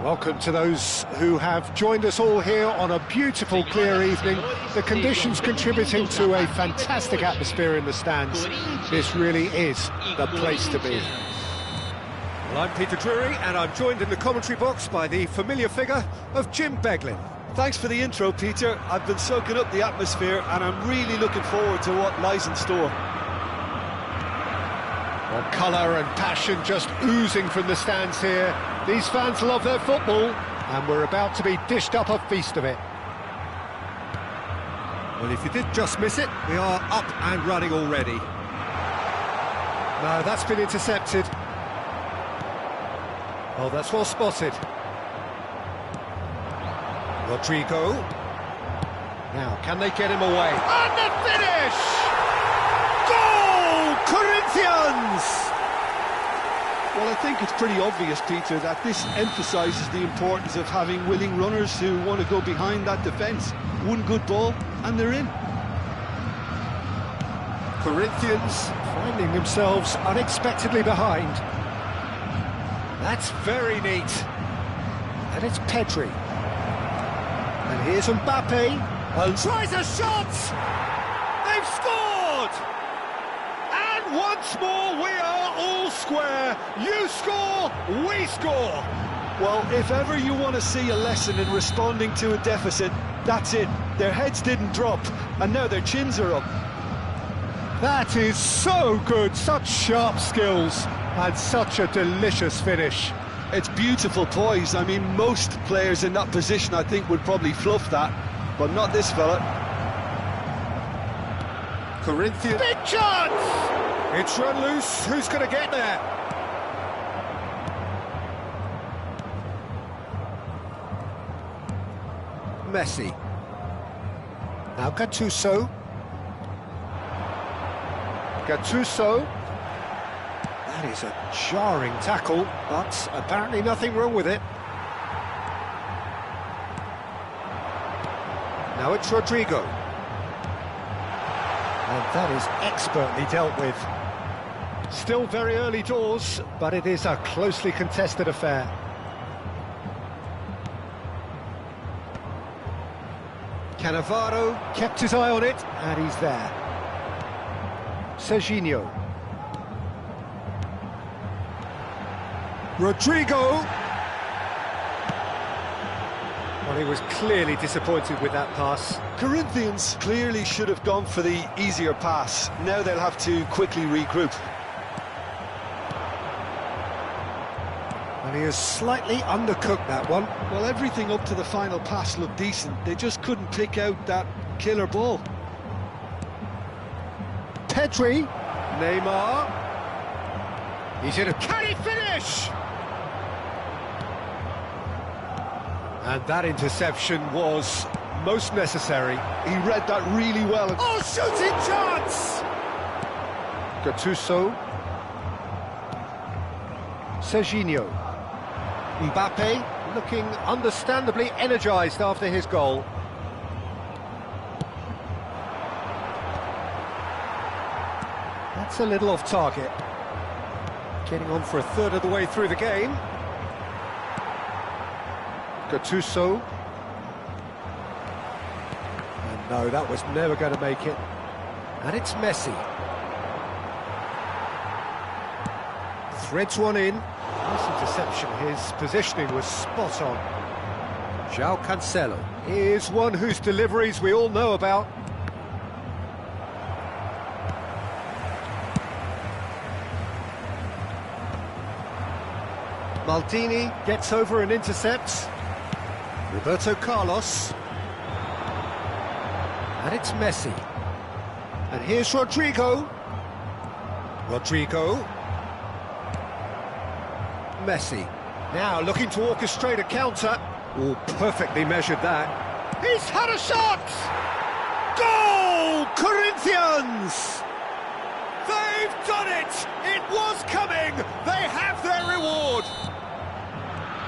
Welcome to those who have joined us all here on a beautiful, clear evening. The conditions contributing to a fantastic atmosphere in the stands. This really is the place to be. Well, I'm Peter Drury, and I'm joined in the commentary box by the familiar figure of Jim Beglin. Thanks for the intro, Peter. I've been soaking up the atmosphere, and I'm really looking forward to what lies in store. Well, colour and passion just oozing from the stands here. These fans love their football, and we're about to be dished up a feast of it. Well, if you did just miss it, we are up and running already. No, that's been intercepted. Oh, that's well spotted. Rodrigo. Now, can they get him away? And the finish! Goal! Corinthians! Well, I think it's pretty obvious, Peter, that this emphasises the importance of having willing runners who want to go behind that defence. One good ball, and they're in. Corinthians finding themselves unexpectedly behind. That's very neat. And it's Pedri. And here's Mbappe. And tries a shot! They've scored! And once more we are all square. You score, we score. Well, if ever you want to see a lesson in responding to a deficit, that's it. Their heads didn't drop, and now their chins are up. That is so good, such sharp skills, and such a delicious finish. It's beautiful poise. I mean, most players in that position, I think, would probably fluff that, but not this fella. Corinthians. Big chance! It's run loose. Who's going to get there? Messi. Now Gattuso. Gattuso. That is a jarring tackle, but apparently nothing wrong with it. Now it's Rodrigo. And that is expertly dealt with. Still very early doors, but it is a closely contested affair. Cannavaro kept his eye on it, and he's there. Serginho. Rodrigo! Well, he was clearly disappointed with that pass. Corinthians clearly should have gone for the easier pass. Now they'll have to quickly regroup. And he has slightly undercooked that one. Well, everything up to the final pass looked decent. They just couldn't pick out that killer ball. Pedri. Neymar. He's in a... Can he finish? And that interception was most necessary. He read that really well. Oh, shooting chance! Gattuso. Serginho. Mbappe looking understandably energised after his goal. That's a little off target. Getting on for a third of the way through the game. Gattuso. And no, that was never going to make it. And it's Messi. Threads one in. Nice interception. His positioning was spot on. João Cancelo is one whose deliveries we all know about. Maldini gets over and intercepts. Roberto Carlos. And it's Messi. And here's Rodrigo. Rodrigo. Messi. Now looking to orchestrate a counter. Oh, perfectly measured that. He's had a shot! Goal! Corinthians! They've done it! It was coming! They have their reward!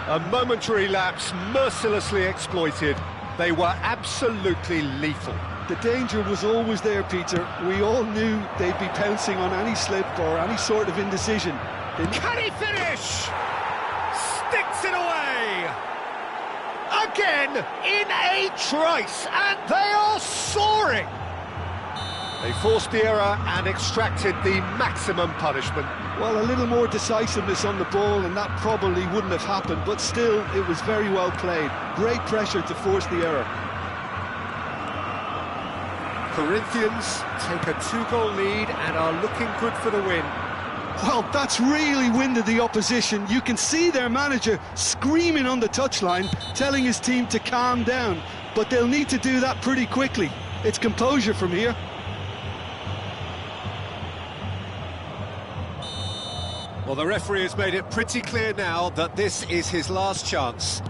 A momentary lapse mercilessly exploited. They were absolutely lethal. The danger was always there, Peter. We all knew they'd be pouncing on any slip or any sort of indecision. Can he finish? Sticks it away! Again, in a trice, and they are soaring! They forced the error and extracted the maximum punishment. Well, a little more decisiveness on the ball and that probably wouldn't have happened, but still, it was very well played. Great pressure to force the error. Corinthians take a 2-goal lead and are looking good for the win. Well, that's really winded the opposition. You can see their manager screaming on the touchline, telling his team to calm down, but they'll need to do that pretty quickly. It's composure from here. Well, the referee has made it pretty clear now that this is his last chance.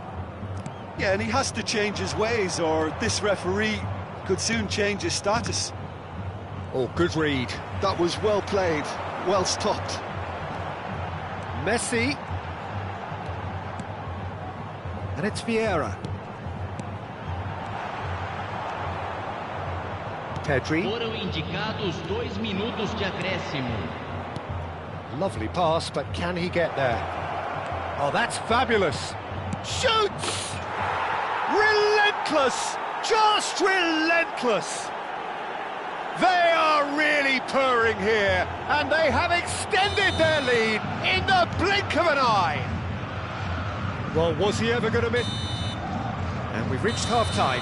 Yeah, and he has to change his ways, or this referee could soon change his status. Oh, good read. That was well played, well stopped. Messi. And it's Vieira. Pedri. Foram indicados 2 minutos de acréscimo. Lovely pass, but can he get there? Oh, that's fabulous. Shoots! Relentless! Just relentless! They are really purring here, and they have extended their lead in the blink of an eye. Well, was he ever going to miss? And we've reached half-time.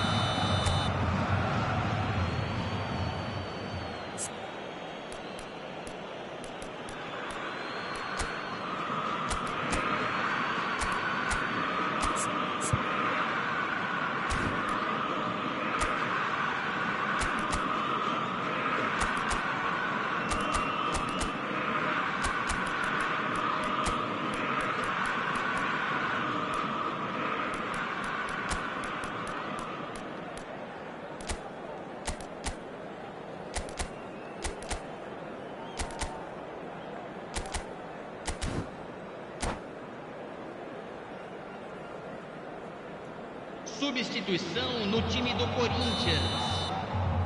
Substituição no time do Corinthians.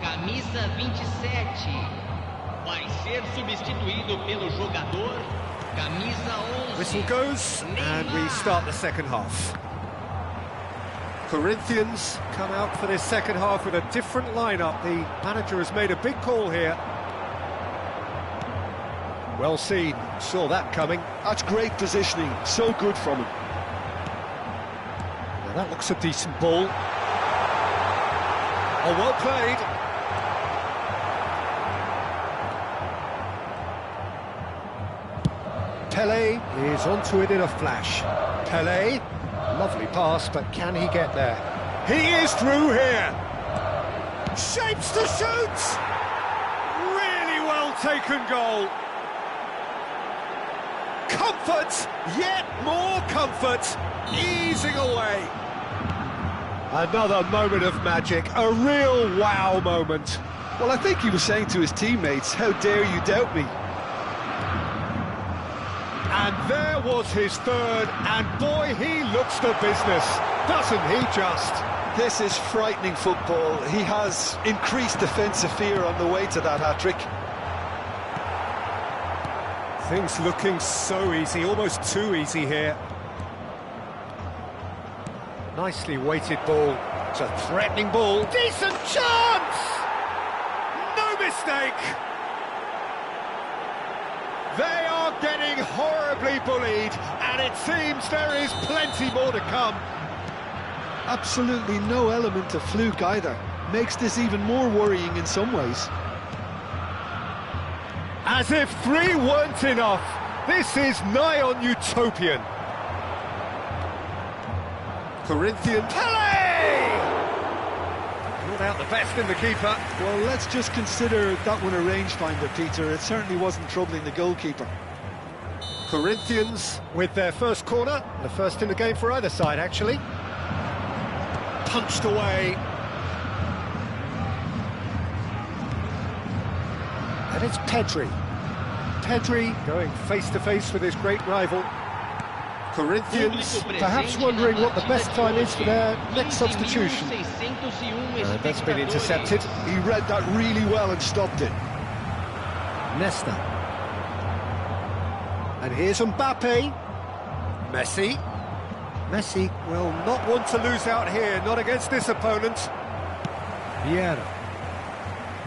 Camisa 27. Vai ser substituído pelo jogador camisa 11. Whistle goes, and we start the second half. Corinthians come out for this second half with a different lineup. The manager has made a big call here. Well seen, saw that coming. That's great positioning, so good from him. Now that looks a decent ball. Oh, well played. Pelé is onto it in a flash. Pelé, lovely pass, but can he get there? He is through here. Shapes to shoot. Really well taken goal. Comfort, yet more comfort, easing away. Another moment of magic, a real wow moment. Well, I think he was saying to his teammates, how dare you doubt me? And there was his third, and boy, he looks the business, doesn't he just? This is frightening football. He has increased defensive fear on the way to that hat-trick. Things looking so easy, almost too easy here. Nicely weighted ball. It's a threatening ball. Decent chance! No mistake! They are getting horribly bullied, and it seems there is plenty more to come. Absolutely no element of fluke either. Makes this even more worrying in some ways. As if 3 weren't enough, this is nigh on utopian. Corinthian Pelé! Ruled out the best in the keeper. Well, let's just consider that one a rangefinder, Peter. It certainly wasn't troubling the goalkeeper. Corinthians with their first corner, the first in the game for either side, actually. Punched away. And it's Pedri. Pedri going face-to-face with his great rival. Corinthians perhaps wondering what the best time is for their next substitution. And that's been intercepted. He read that really well and stopped it. Nesta. And here's Mbappe. Messi. Messi will not want to lose out here, not against this opponent. Vieira.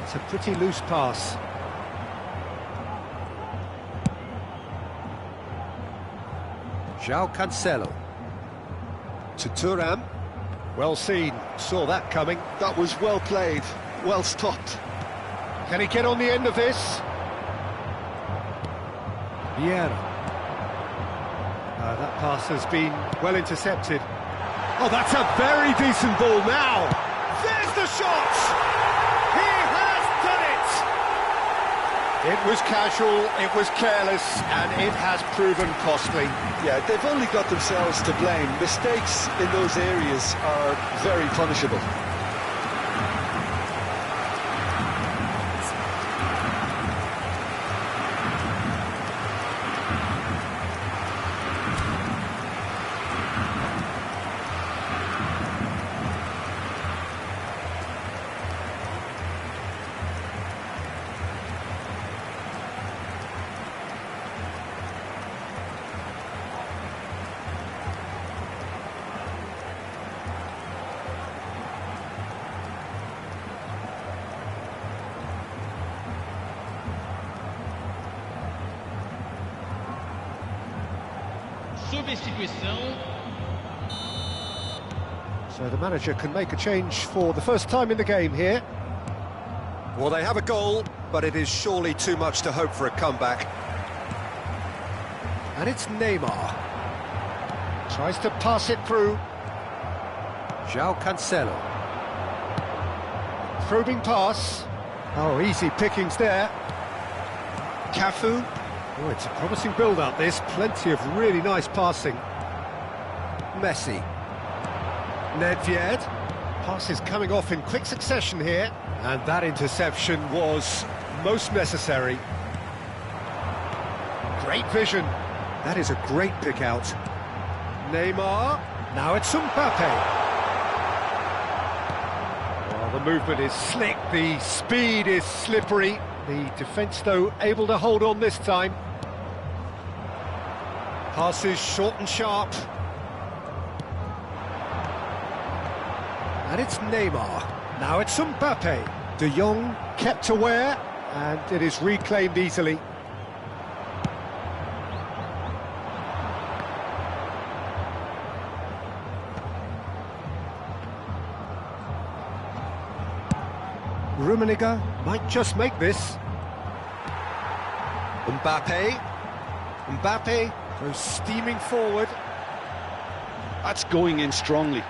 It's a pretty loose pass. João Cancelo. To Thuram. Well seen, saw that coming. That was well played, well stopped. Can he get on the end of this? Vieira. That pass has been well intercepted. Oh, that's a very decent ball now. There's the shot! He has done it! It was casual, it was careless, and it has proven costly. Yeah, they've only got themselves to blame. Mistakes in those areas are very punishable. Substituição. So the manager can make a change for the first time in the game here. Well, they have a goal, but it is surely too much to hope for a comeback. And it's Neymar. Tries to pass it through. João Cancelo. Probing pass. Oh, easy pickings there. Cafu. Oh, it's a promising build-up, this. Plenty of really nice passing. Messi. Nedved. Passes coming off in quick succession here. And that interception was most necessary. Great vision. That is a great pick-out. Neymar. Now it's Mbappe. Well, the movement is slick, the speed is slippery. The defence, though, able to hold on this time. Passes short and sharp. And it's Neymar. Now it's Mbappe. De Jong kept aware, and it is reclaimed easily. Rummenigge might just make this. Mbappe. Mbappe goes steaming forward. That's going in strongly.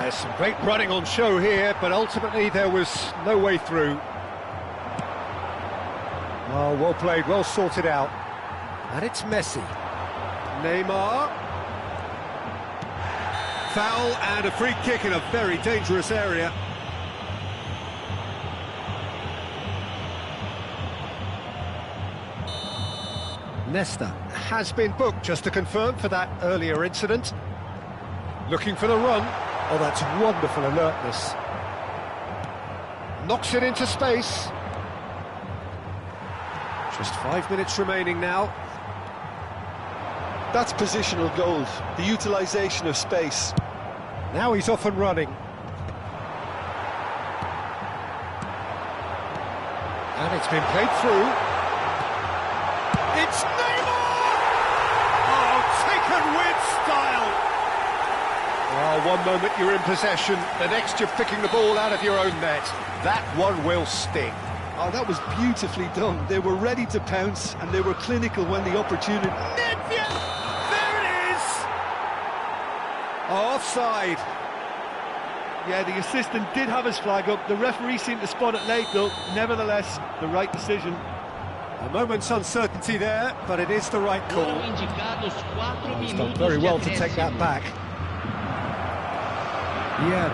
There's some great running on show here, but ultimately there was no way through. Oh, well played, well sorted out. And it's Messi. Neymar. Foul and a free kick in a very dangerous area. Nesta has been booked, just to confirm, for that earlier incident. Looking for the run. Oh, that's wonderful alertness. Knocks it into space. Just 5 minutes remaining now. That's positional gold, the utilisation of space. Now he's off and running. And it's been played through. It's Neymar! Oh, taken with style! Well, one moment you're in possession, the next you're picking the ball out of your own net. That one will sting. Oh, that was beautifully done. They were ready to pounce, and they were clinical when the opportunity... Nedved! There it is! Offside. Yeah, the assistant did have his flag up. The referee seemed to spot it late, though. Nevertheless, the right decision. A moment's uncertainty there, but it is the right call. He's done very well to take that back. Yeah.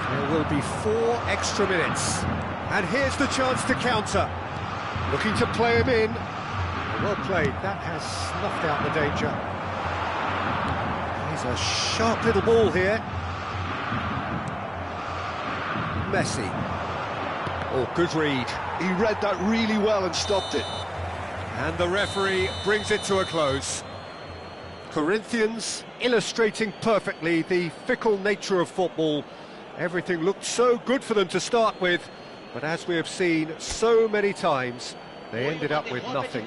There will be 4 extra minutes. And here's the chance to counter. Looking to play him in. Well played, that has snuffed out the danger. He's a sharp little ball here. Messi. Oh, good read. He read that really well and stopped it. And the referee brings it to a close. Corinthians illustrating perfectly the fickle nature of football. Everything looked so good for them to start with, but as we have seen so many times, they ended up with nothing.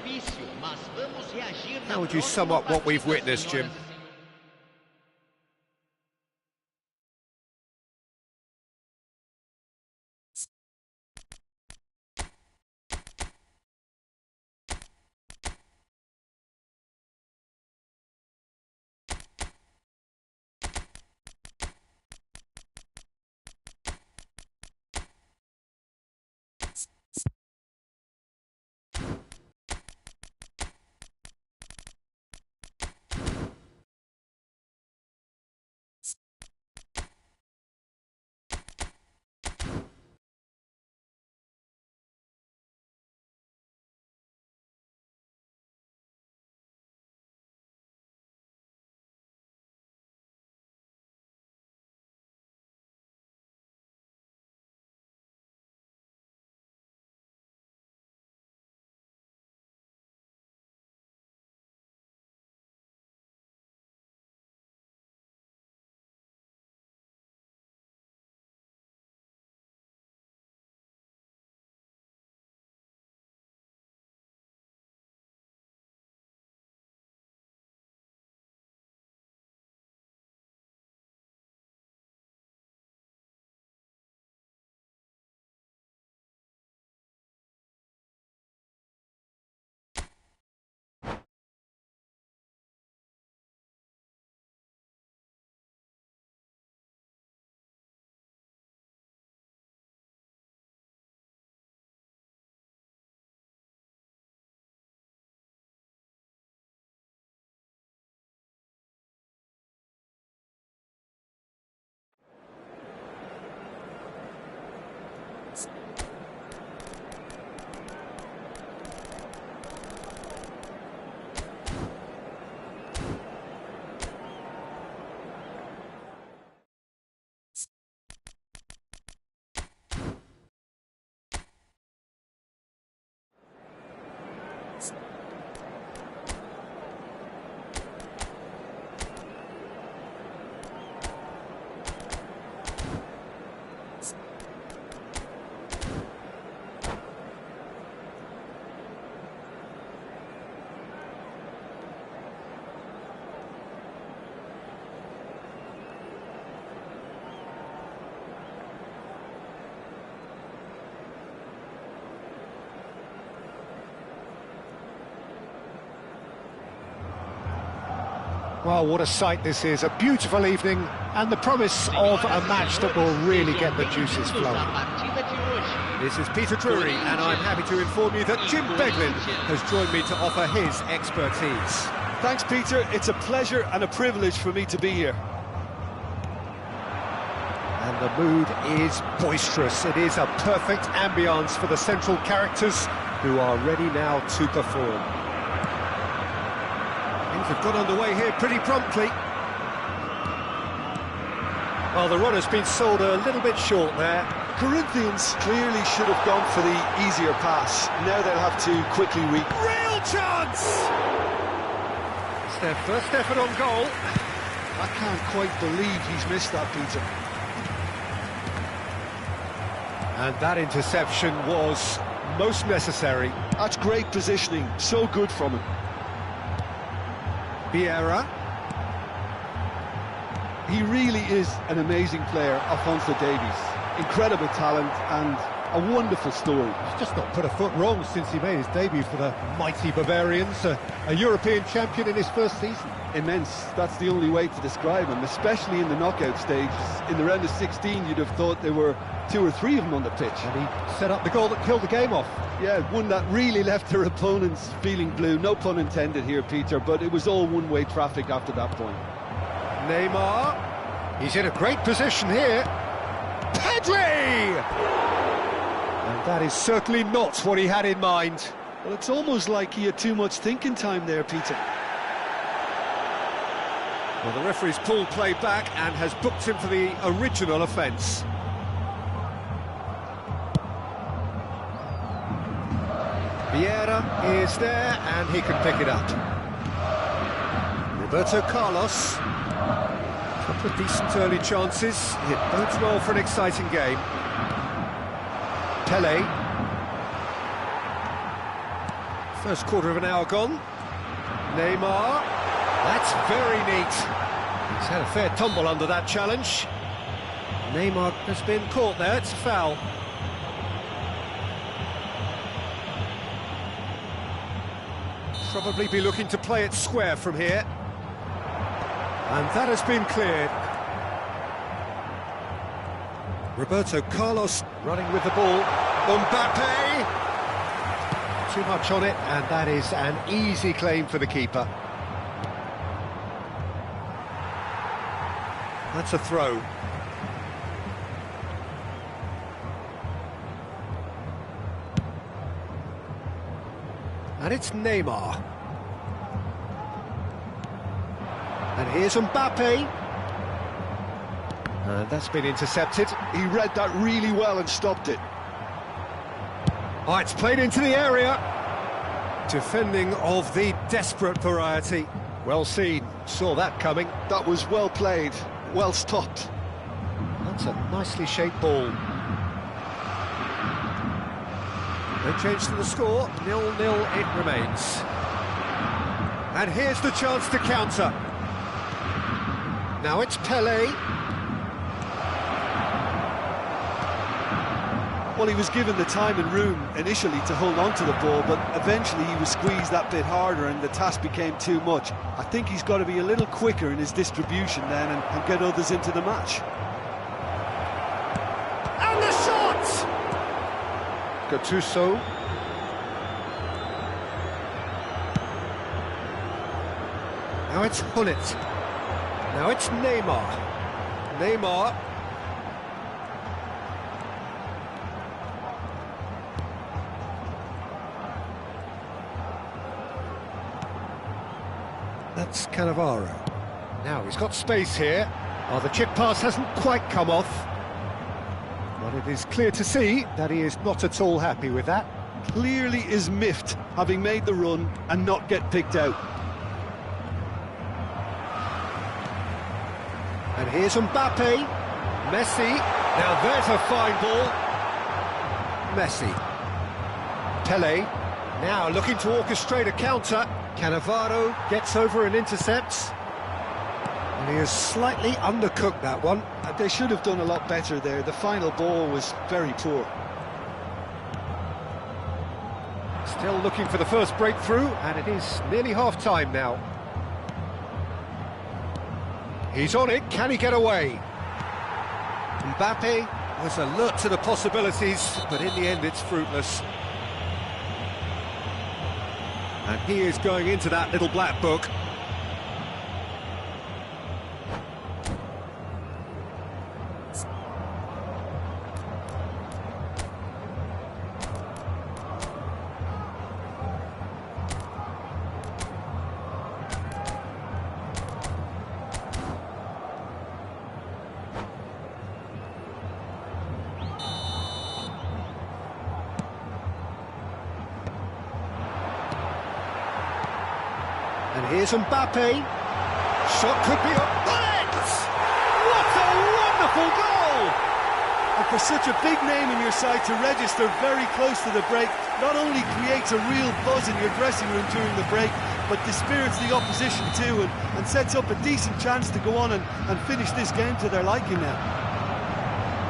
How would you sum up what we've witnessed, Jim? Well, what a sight this is, a beautiful evening, and the promise of a match that will really get the juices flowing. This is Peter Drury, and I'm happy to inform you that Jim Beglin has joined me to offer his expertise. Thanks, Peter. It's a pleasure and a privilege for me to be here. And the mood is boisterous. It is a perfect ambience for the central characters who are ready now to perform. Things have got underway here pretty promptly. Well, the run has been sold a little bit short there. Corinthians clearly should have gone for the easier pass. Now they'll have to quickly Real chance! It's their first effort on goal. I can't quite believe he's missed that, Peter. And that interception was most necessary. That's great positioning, so good from him. Vieira. He really is an amazing player, Alphonso Davies. Incredible talent and a wonderful story. He's just not put a foot wrong since he made his debut for the mighty Bavarians, a European champion in his first season. Immense, that's the only way to describe him, especially in the knockout stages. In the round of 16, you'd have thought there were 2 or 3 of them on the pitch. And he set up the goal that killed the game off. Yeah, one that really left their opponents feeling blue. No pun intended here, Peter, but it was all one-way traffic after that point. Neymar, he's in a great position here. Pedri! And that is certainly not what he had in mind. Well, it's almost like he had too much thinking time there, Peter. Well, the referee's pulled play back and has booked him for the original offence. Vieira is there and he can pick it up. Roberto Carlos. A couple of decent early chances. It bodes well for an exciting game. Pele. First quarter of an hour gone. Neymar. That's very neat. He's had a fair tumble under that challenge. Neymar has been caught there. It's a foul. Probably be looking to play it square from here. And that has been cleared. Roberto Carlos running with the ball. Mbappe! Too much on it, and that is an easy claim for the keeper. That's a throw. And it's Neymar. And here's Mbappe. And that's been intercepted. He read that really well and stopped it. Oh, it's played into the area. Defending of the desperate variety. Well seen, saw that coming. That was well played, well stopped. That's a nicely shaped ball. No change to the score, 0-0 it remains. And here's the chance to counter. Now it's Pele. Well, he was given the time and room initially to hold on to the ball, but eventually he was squeezed that bit harder and the task became too much. I think he's got to be a little quicker in his distribution then and get others into the match. And the shot! Gattuso. Now it's Hullet. Now it's Neymar. Neymar. That's Cannavaro. Now he's got space here. Oh, the chip pass hasn't quite come off. But it is clear to see that he is not at all happy with that. Clearly is miffed, having made the run and not get picked out. And here's Mbappe. Messi. Now there's a fine ball. Messi. Pele. Now looking to orchestrate a counter. Cannavaro gets over and intercepts. And he has slightly undercooked that one. They should have done a lot better there. The final ball was very poor. Still looking for the first breakthrough, and it is nearly half-time now. He's on it, can he get away? Mbappe was alert to the possibilities, but in the end it's fruitless. And he is going into that little black book. And here's Mbappe. Shot could be a bullet! What a wonderful goal! And for such a big name in your side to register very close to the break, not only creates a real buzz in your dressing room during the break, but dispirits the opposition too and sets up a decent chance to go on and finish this game to their liking now.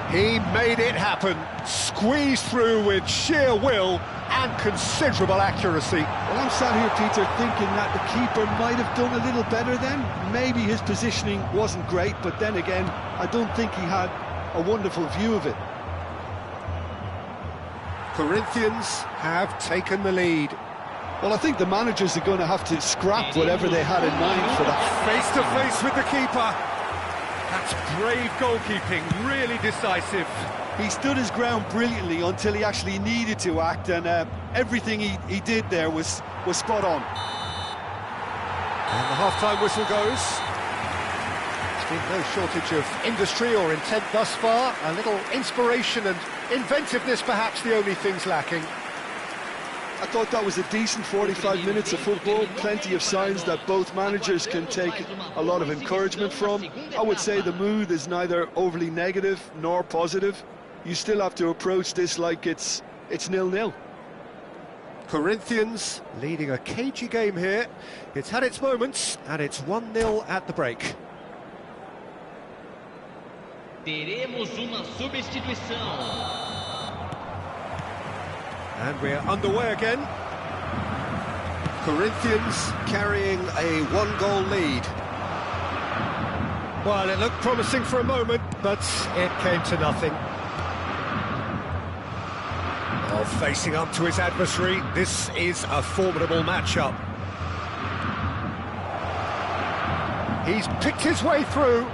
He made it happen, squeezed through with sheer will and considerable accuracy. Well, I'm sat here, Peter, thinking that the keeper might have done a little better then. Maybe his positioning wasn't great, but then again, I don't think he had a wonderful view of it. Corinthians have taken the lead. Well, I think the managers are going to have to scrap whatever they had in mind for that. Face to face with the keeper. That's brave goalkeeping, really decisive. He stood his ground brilliantly until he actually needed to act, and everything he did there was spot on. And the half-time whistle goes. There's been no shortage of industry or intent thus far. A little inspiration and inventiveness, perhaps the only things lacking. I thought that was a decent 45 minutes of football, plenty of signs that both managers can take a lot of encouragement from. I would say the mood is neither overly negative nor positive. You still have to approach this like it's 0-0. Corinthians leading a cagey game here. It's had its moments, and it's 1-0 at the break. Teremos uma substituição. And we're underway again. Corinthians carrying a one-goal lead. Well, it looked promising for a moment, but it came to nothing. Well, facing up to his adversary, this is a formidable matchup. He's picked his way through.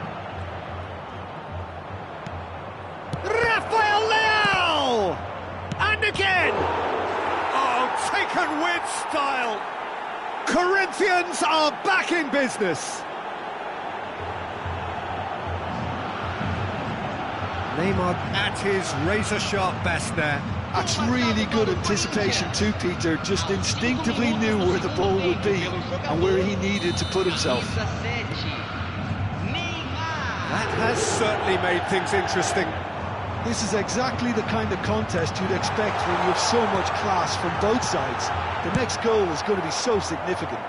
Rafael Leao! And again! Oh, taken with style! Corinthians are back in business! Neymar at his razor-sharp best there. That's really good anticipation too, Peter. Just instinctively knew where the ball would be and where he needed to put himself. That has certainly made things interesting. This is exactly the kind of contest you'd expect when you have so much class from both sides. The next goal is going to be so significant.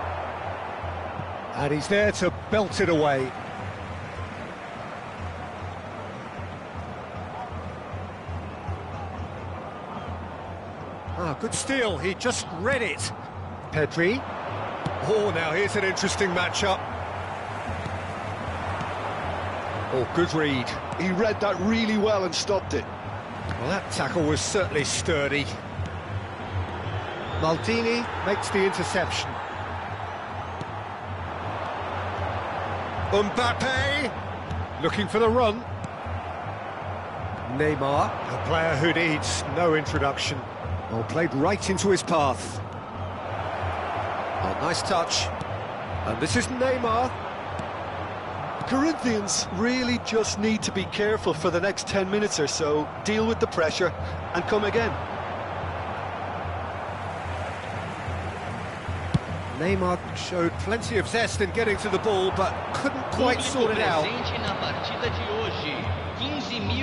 And he's there to belt it away. Ah, good steal, he just read it. Pedri. Oh, now here's an interesting matchup. Oh, good read. He read that really well and stopped it. Well, that tackle was certainly sturdy. Maldini makes the interception. Mbappe looking for the run. Neymar, a player who needs no introduction. Well, played right into his path. Oh, nice touch. And this is Neymar. Corinthians really just need to be careful for the next 10 minutes or so, deal with the pressure and come again. Neymar showed plenty of zest in getting to the ball, but couldn't quite sort it out.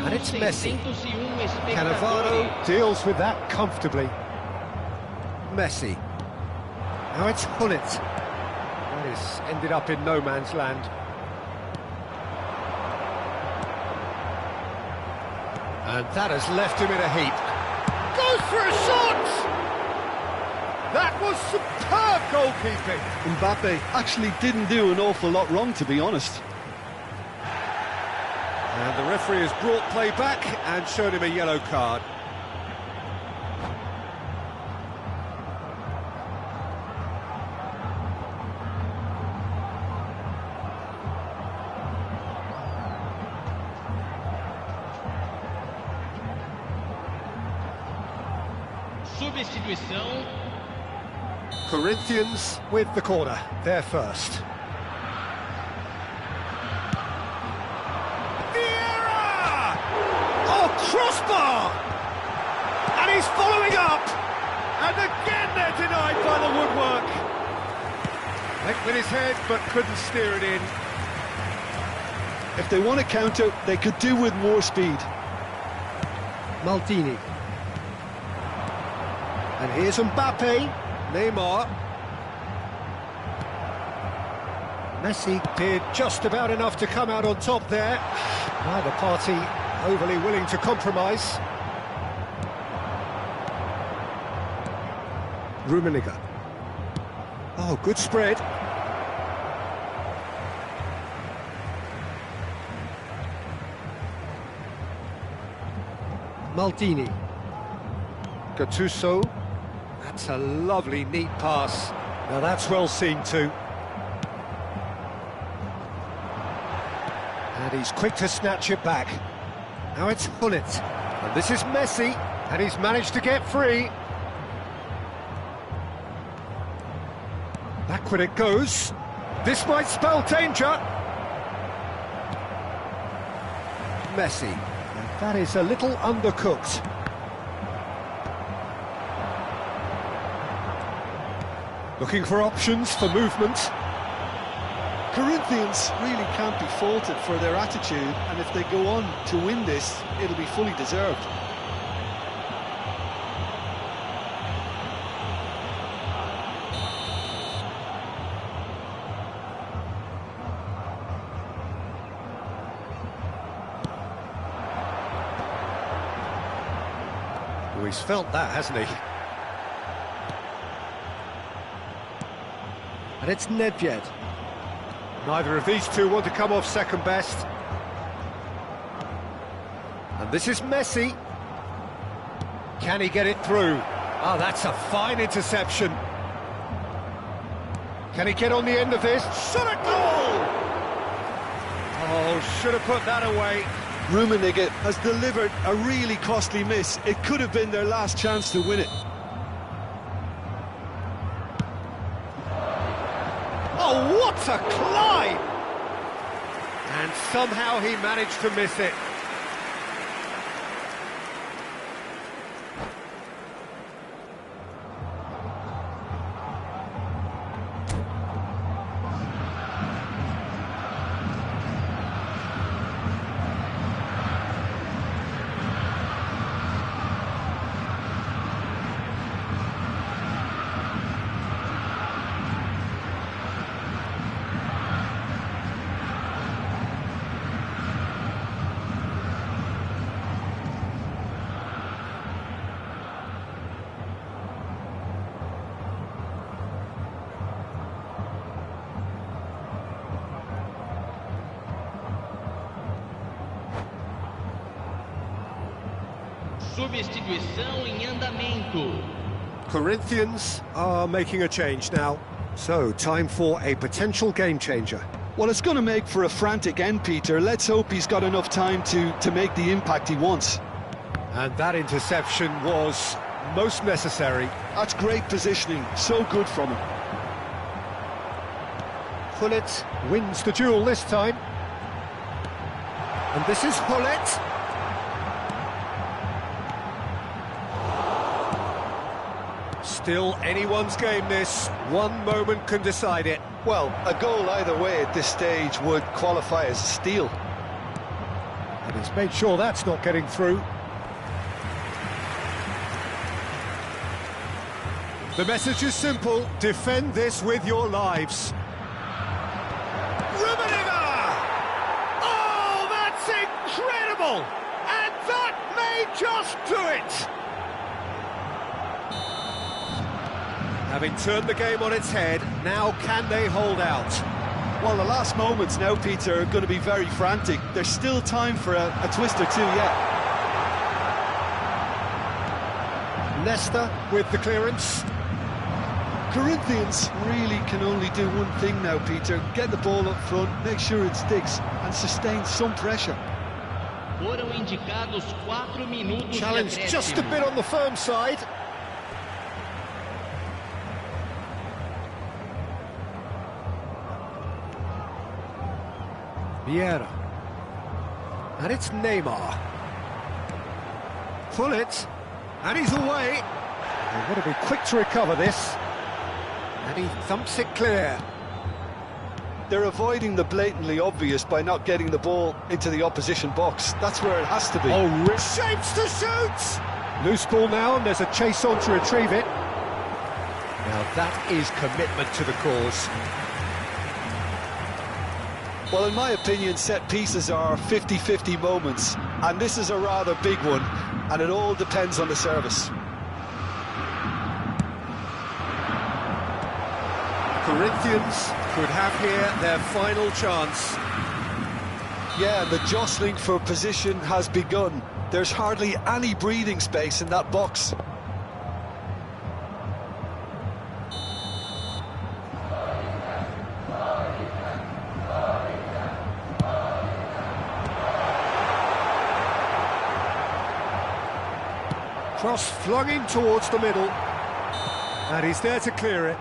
And it's Messi. Cannavaro deals with that comfortably. Messi. Now it's Hullet. That is ended up in no man's land. And that has left him in a heap. Goes for a shot! That was superb goalkeeping. Mbappe actually didn't do an awful lot wrong, to be honest. And the referee has brought play back and showed him a yellow card. Substituição. Corinthians with the corner, they're first. Vieira! Oh, crossbar! And he's following up! And again they're denied by the woodwork. Went with his head, but couldn't steer it in. If they want to counter, they could do with more speed. Maldini. And here's Mbappe, Neymar. Messi did just about enough to come out on top there. Neither party overly willing to compromise. Rummenigge. Oh, good spread. Maldini. Gattuso. That's a lovely, neat pass. Now that's well seen too. And he's quick to snatch it back. Now it's Hullet. And this is Messi. And he's managed to get free. Backward it goes. This might spell danger. Messi. And that is a little undercooked. Looking for options for movement. Corinthians really can't be faulted for their attitude, and if they go on to win this, it'll be fully deserved. Oh, he's felt that, hasn't he? And it's Nedved. Neither of these two want to come off second best. And this is Messi. Can he get it through? Oh, that's a fine interception. Can he get on the end of this? Shot at goal! Oh, should have put that away. Rummenigge has delivered a really costly miss. It could have been their last chance to win it. Oh, what a climb! And somehow he managed to miss it. Substituição em andamento. Corinthians are making a change now. So, time for a potential game changer. Well, it's going to make for a frantic end, Peter. Let's hope he's got enough time to make the impact he wants. And that interception was most necessary. That's great positioning. So good from him. Gullit wins the duel this time. And this is Gullit. Still anyone's game this. One moment can decide it. Well, a goal either way at this stage would qualify as a steal. And he's made sure that's not getting through. The message is simple: defend this with your lives. Rummenigge! Oh, that's incredible! And that may just do it! Having turned the game on its head, now can they hold out? Well, the last moments now, Peter, are going to be very frantic. There's still time for a twist or two yet. Leicester with the clearance. Corinthians really can only do one thing now, Peter. Get the ball up front, make sure it sticks, and sustain some pressure. Foram indicados 4 minutos. Challenge just a bit on the firm side. Vieira. And it's Neymar. Gullit. And he's away. They've got to be quick to recover this. And he thumps it clear. They're avoiding the blatantly obvious by not getting the ball into the opposition box. That's where it has to be. Oh, shapes to shoot! Loose ball now, and there's a chase on to retrieve it. Now that is commitment to the cause. Well, in my opinion, set pieces are 50-50 moments, and this is a rather big one, and it all depends on the service. Corinthians could have here their final chance. Yeah, the jostling for position has begun. There's hardly any breathing space in that box. Cross flung in towards the middle, and he's there to clear it.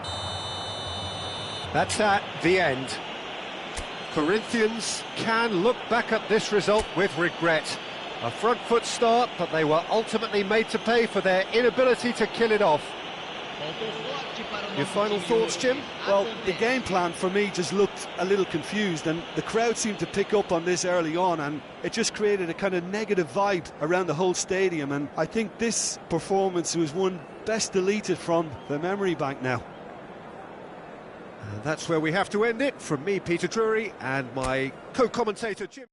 That's at the end. Corinthians can look back at this result with regret. A front foot start, but they were ultimately made to pay for their inability to kill it off. Your final thoughts, Jim? Well, the game plan for me just looked a little confused, and the crowd seemed to pick up on this early on, and it just created a kind of negative vibe around the whole stadium. And I think this performance was one best deleted from the memory bank now. And that's where we have to end it. From me, Peter Drury, and my co-commentator, Jim.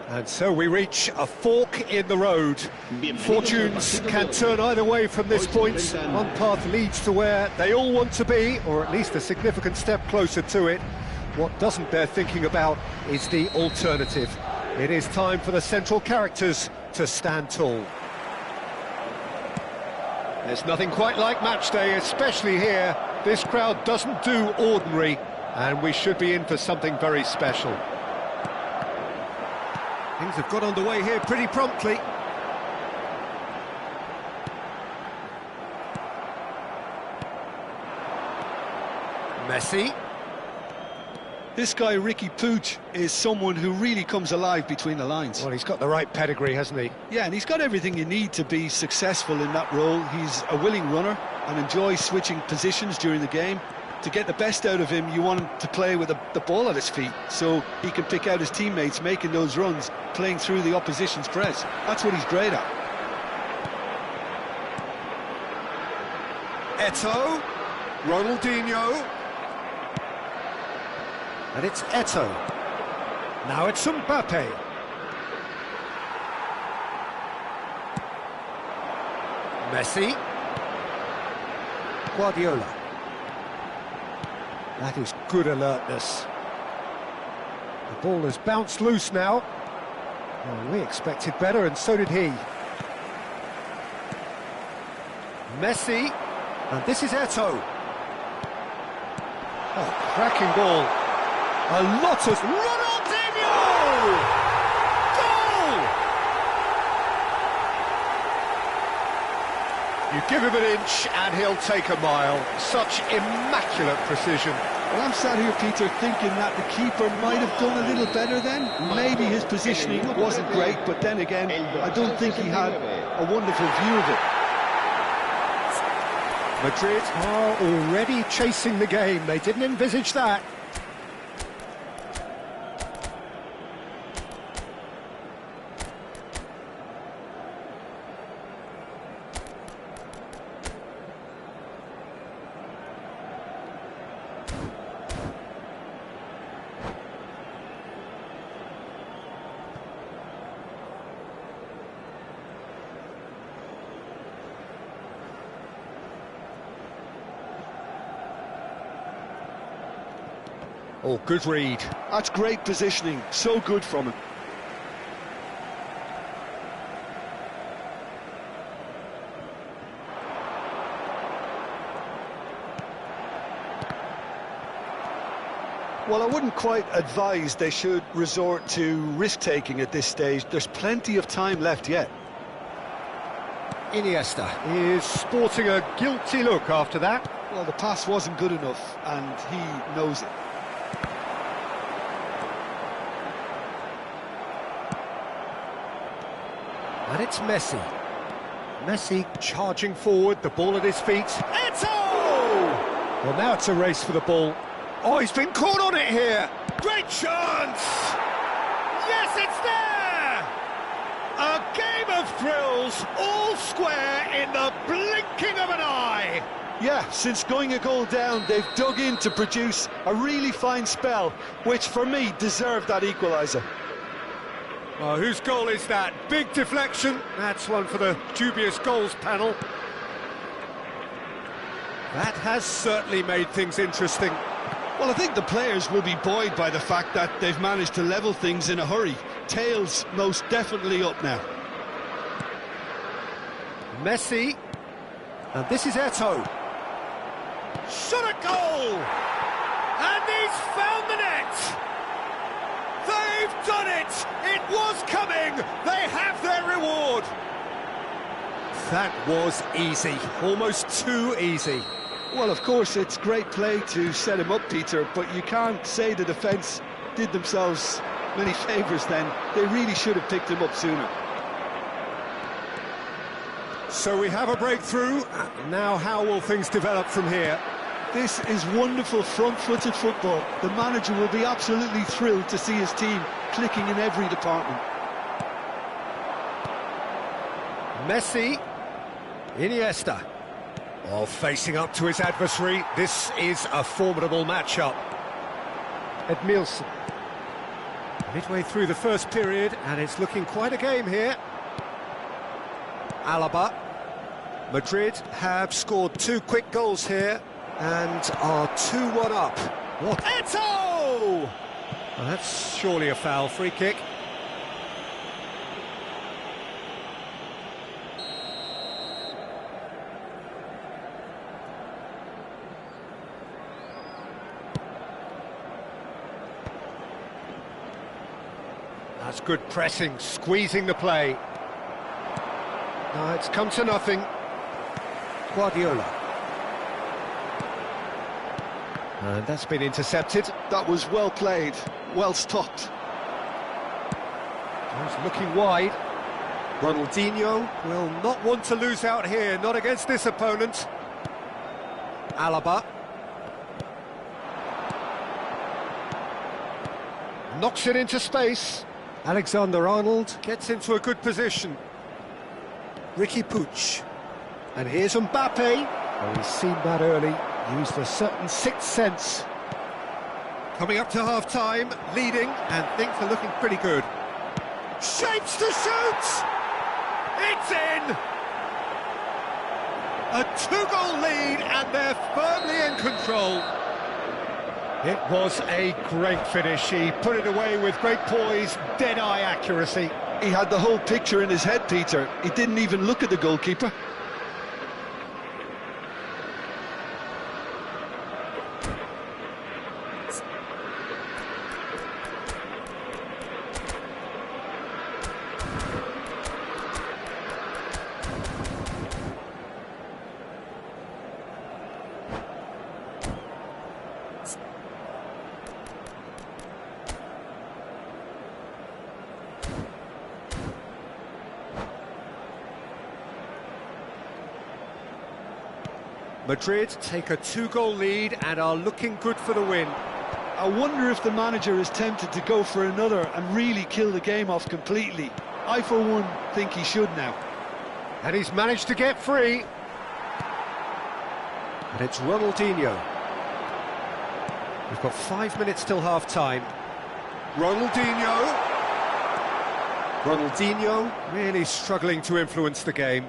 And so we reach a fork in the road. Fortunes can turn either way from this point. One path leads to where they all want to be, or at least a significant step closer to it. What doesn't bear thinking about is the alternative. It is time for the central characters to stand tall. There's nothing quite like match day, especially here This crowd doesn't do ordinary, and we should be in for something very special. Things have got underway here pretty promptly. Messi. This guy, Ricky Puig, is someone who really comes alive between the lines. Well, he's got the right pedigree, hasn't he? Yeah, and he's got everything you need to be successful in that role. He's a willing runner and enjoys switching positions during the game. To get the best out of him, you want him to play with the ball at his feet, so he can pick out his teammates making those runs, playing through the opposition's press. That's what he's great at. Eto'o, Ronaldinho. And it's Eto'o. Now it's Mbappe. Messi. Guardiola. That is good alertness. The ball has bounced loose now. Well, we expected better, and so did he. Messi. And this is Eto'o. Oh, cracking ball. A lot of... Ronaldinho! Goal! You give him an inch and he'll take a mile. Such immaculate precision. Well, I'm sat here, Peter, thinking that the keeper might have done a little better then. Maybe his positioning wasn't great, but then again, I don't think he had a wonderful view of it. Madrid are already chasing the game. They didn't envisage that. Oh, good read. That's great positioning, so good from him. Well, I wouldn't quite advise they should resort to risk-taking at this stage. There's plenty of time left yet. Iniesta is sporting a guilty look after that. Well, the pass wasn't good enough, and he knows it. And it's Messi. Messi charging forward, the ball at his feet. Eto'o! Well, now it's a race for the ball. Oh, he's been caught on it here. Great chance! Yes, it's there! A game of thrills, all square in the blinking of an eye. Yeah, since going a goal down, they've dug in to produce a really fine spell, which for me deserved that equaliser. Oh, whose goal is that? Big deflection. That's one for the dubious goals panel. That has certainly made things interesting. Well, I think the players will be buoyed by the fact that they've managed to level things in a hurry. Tails most definitely up now. Messi. And this is Eto'o. Shot a goal! And he's found the net! They've done it! It was coming! They have their reward! That was easy, almost too easy. Well, of course, it's great play to set him up, Peter, but you can't say the defence did themselves many favours then. They really should have picked him up sooner. So we have a breakthrough. Now how will things develop from here? This is wonderful front-footed football. The manager will be absolutely thrilled to see his team clicking in every department. Messi, Iniesta. Oh, facing up to his adversary. This is a formidable matchup. Edmilson. Midway through the first period, and it's looking quite a game here. Alaba. Madrid have scored 2 quick goals here and are 2-1 up. What? Eto'o! Well, that's surely a foul. Free kick. That's good pressing, squeezing the play. No, it's come to nothing. Guardiola. And that's been intercepted. That was well played, well stopped. He's looking wide. Ronaldinho will not want to lose out here, not against this opponent. Alaba. Knocks it into space. Alexander-Arnold gets into a good position. Ricky Puig. And here's Mbappe. Oh, he's seen that early. Used a certain sixth sense. Coming up to half-time, leading, and things are looking pretty good. Shapes to shoot! It's in! A two-goal lead, and they're firmly in control. It was a great finish. He put it away with great poise, dead-eye accuracy. He had the whole picture in his head, Peter. He didn't even look at the goalkeeper. Madrid take a two-goal lead and are looking good for the win. I wonder if the manager is tempted to go for another and really kill the game off completely. I, for one, think he should now. And he's managed to get free. And it's Ronaldinho. We've got 5 minutes till half-time. Ronaldinho really struggling to influence the game.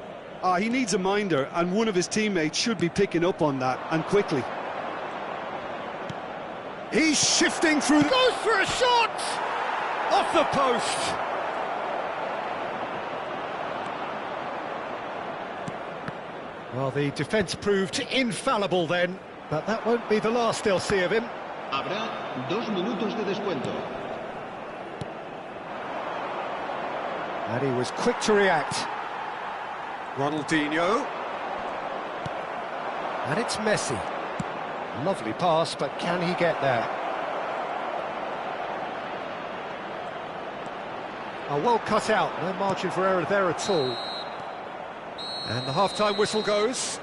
He needs a minder, and one of his teammates should be picking up on that, and quickly. He's shifting through, goes for a shot! Off the post! Well, the defence proved infallible then, but that won't be the last they'll see of him. Habrá 2 minutos de descuento. And he was quick to react. Ronaldinho. And it's Messi. Lovely pass, but can he get there? Oh, well cut out, no margin for error there at all. And the half-time whistle goes.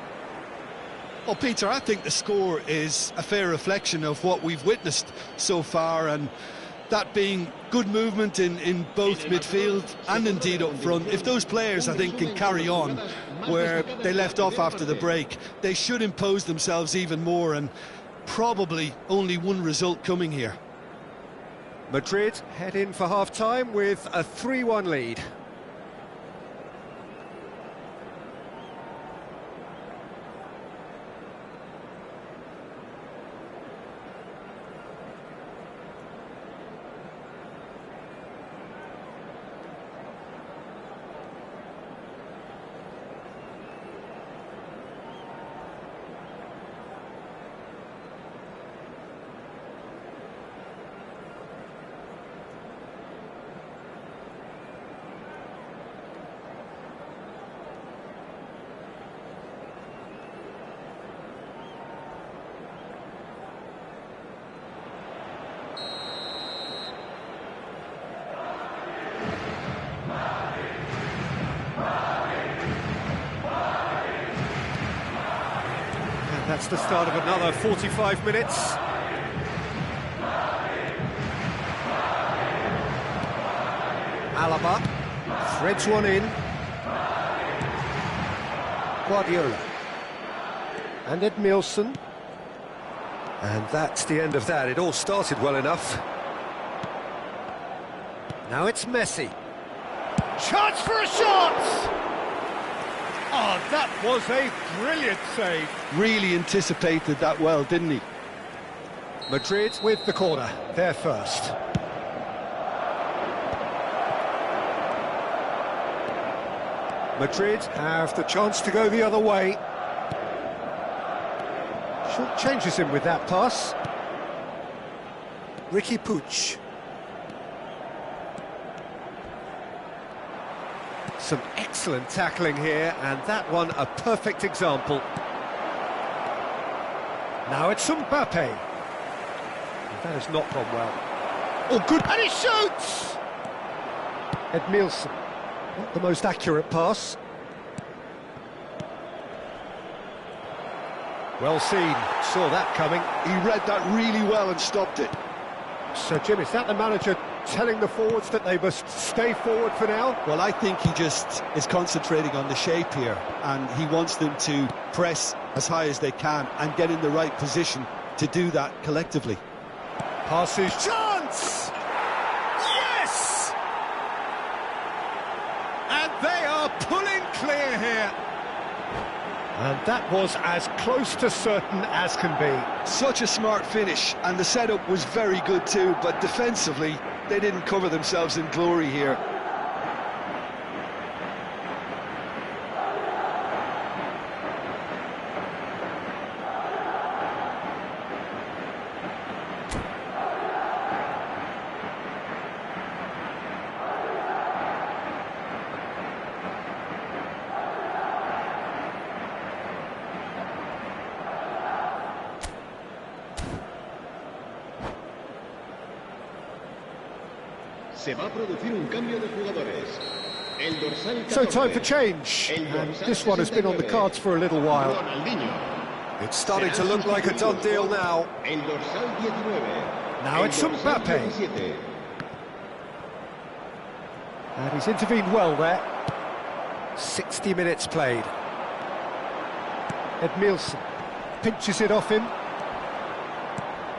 Well, Peter, I think the score is a fair reflection of what we've witnessed so far, and that being good movement in both midfield and indeed up front. If those players, I think, can carry on where they left off after the break, they should impose themselves even more, and probably only one result coming here. Madrid head in for half-time with a 3-1 lead. That's the start of another 45 minutes. Alaba threads one in. Guardiola. And Edmilson. And that's the end of that. It all started well enough. Now it's Messi. Chance for a shot! Oh, that was a brilliant save. Really anticipated that well, didn't he? Madrid with the corner, they're first. Madrid have the chance to go the other way. Short changes him with that pass. Ricky Puig. Some excellent tackling here, and that one a perfect example. Now it's Mbappe. That has not gone well. Oh, good, and he shoots! Edmilson, not the most accurate pass. Well seen, saw that coming. He read that really well and stopped it. So, Jim, is that the manager telling the forwards that they must stay forward for now? Well, I think he just is concentrating on the shape here, and he wants them to press as high as they can and get in the right position to do that collectively. Passes, chance! Yes! And they are pulling clear here. And that was as close to certain as can be. Such a smart finish, and the setup was very good too, but defensively, they didn't cover themselves in glory here. Se va a producir un cambio de jugadores. El dorsal 14, So time for change, and this one has been on the cards for a little while. It's starting to look like a done deal now. El dorsal 19. Now it's Mbappe. 17. And he's intervened well there. 60 minutes played. Edmilson pinches it off him.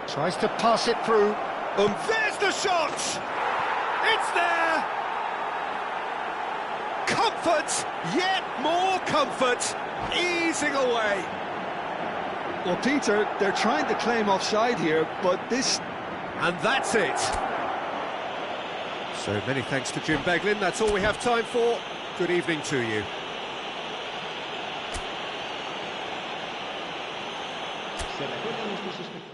Tries to pass it through. And there's the shot! It's there! Comfort, yet more comfort, easing away. Well, Peter, they're trying to claim offside here, but this... And that's it. So many thanks to Jim Beglin. That's all we have time for. Good evening to you. Se recuerdan nuestros espectadores.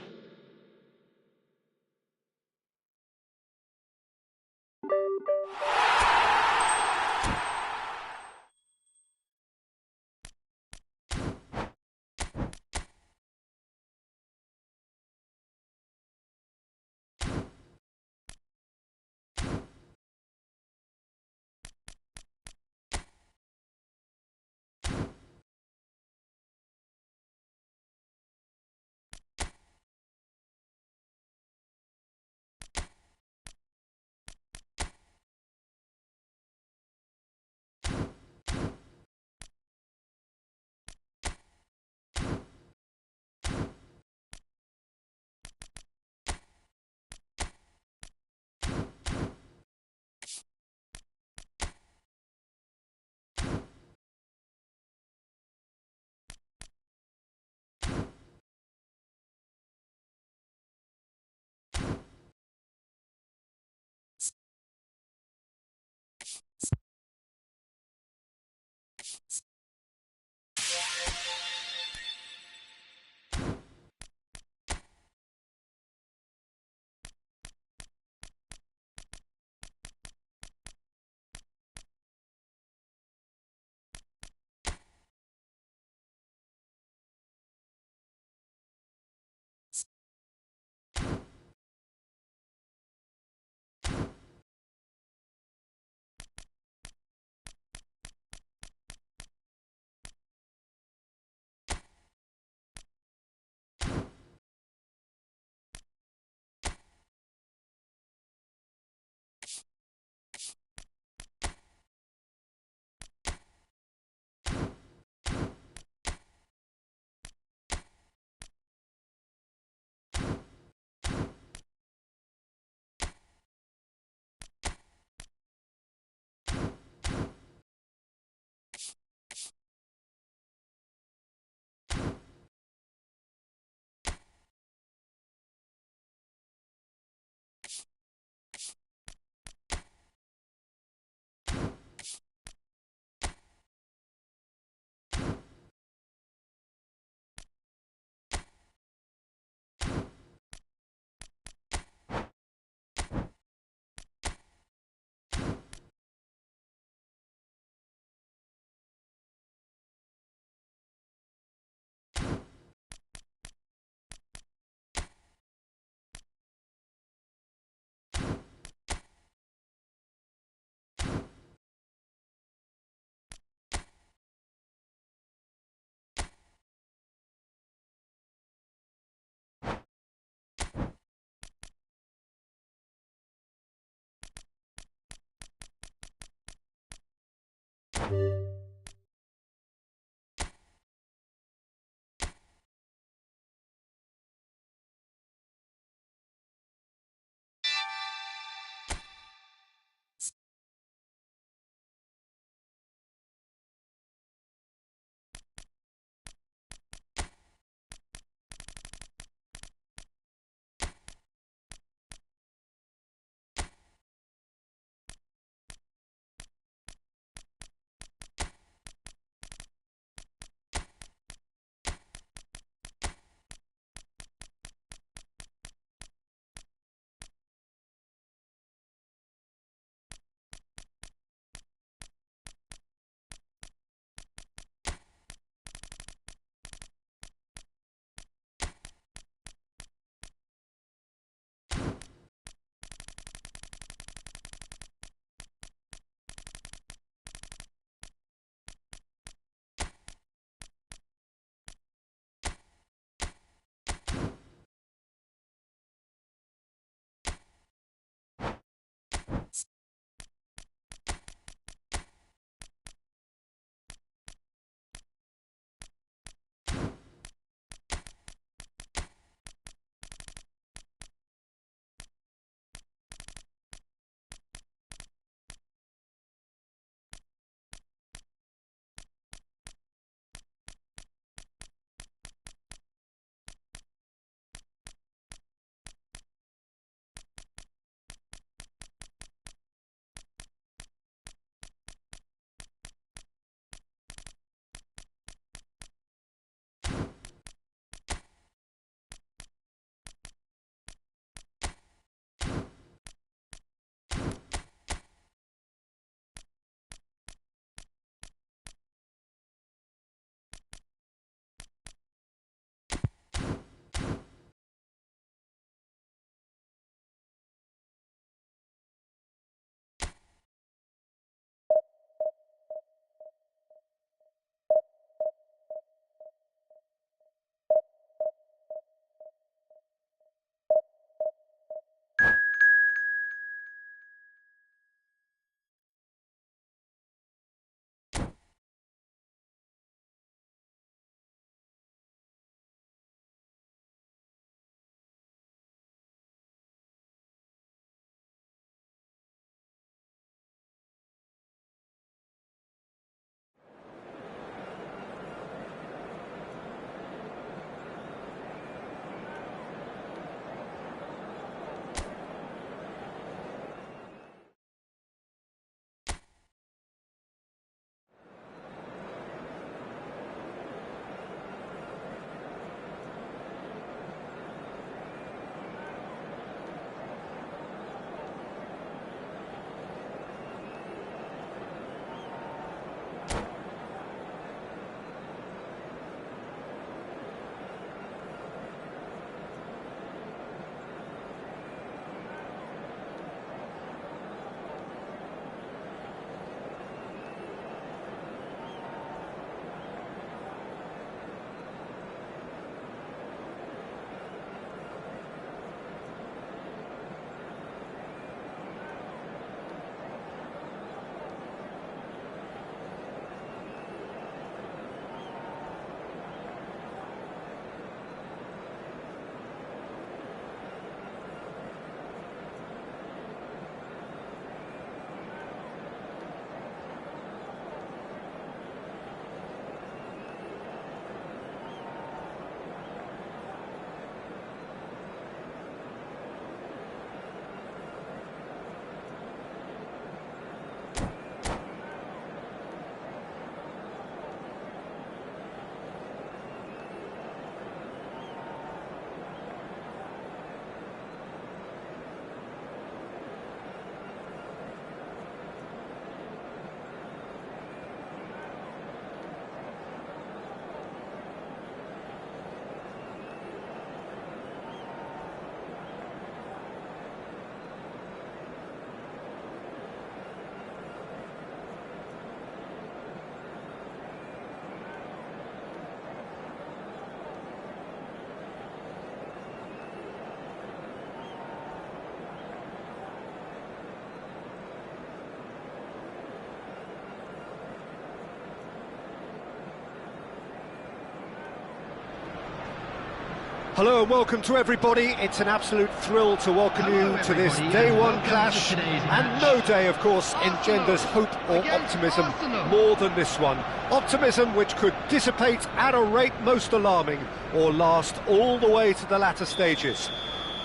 Hello and welcome to everybody. It's an absolute thrill to welcome you to this day one clash, and no day, of course, engenders hope or optimism more than this one. Optimism which could dissipate at a rate most alarming, or last all the way to the latter stages.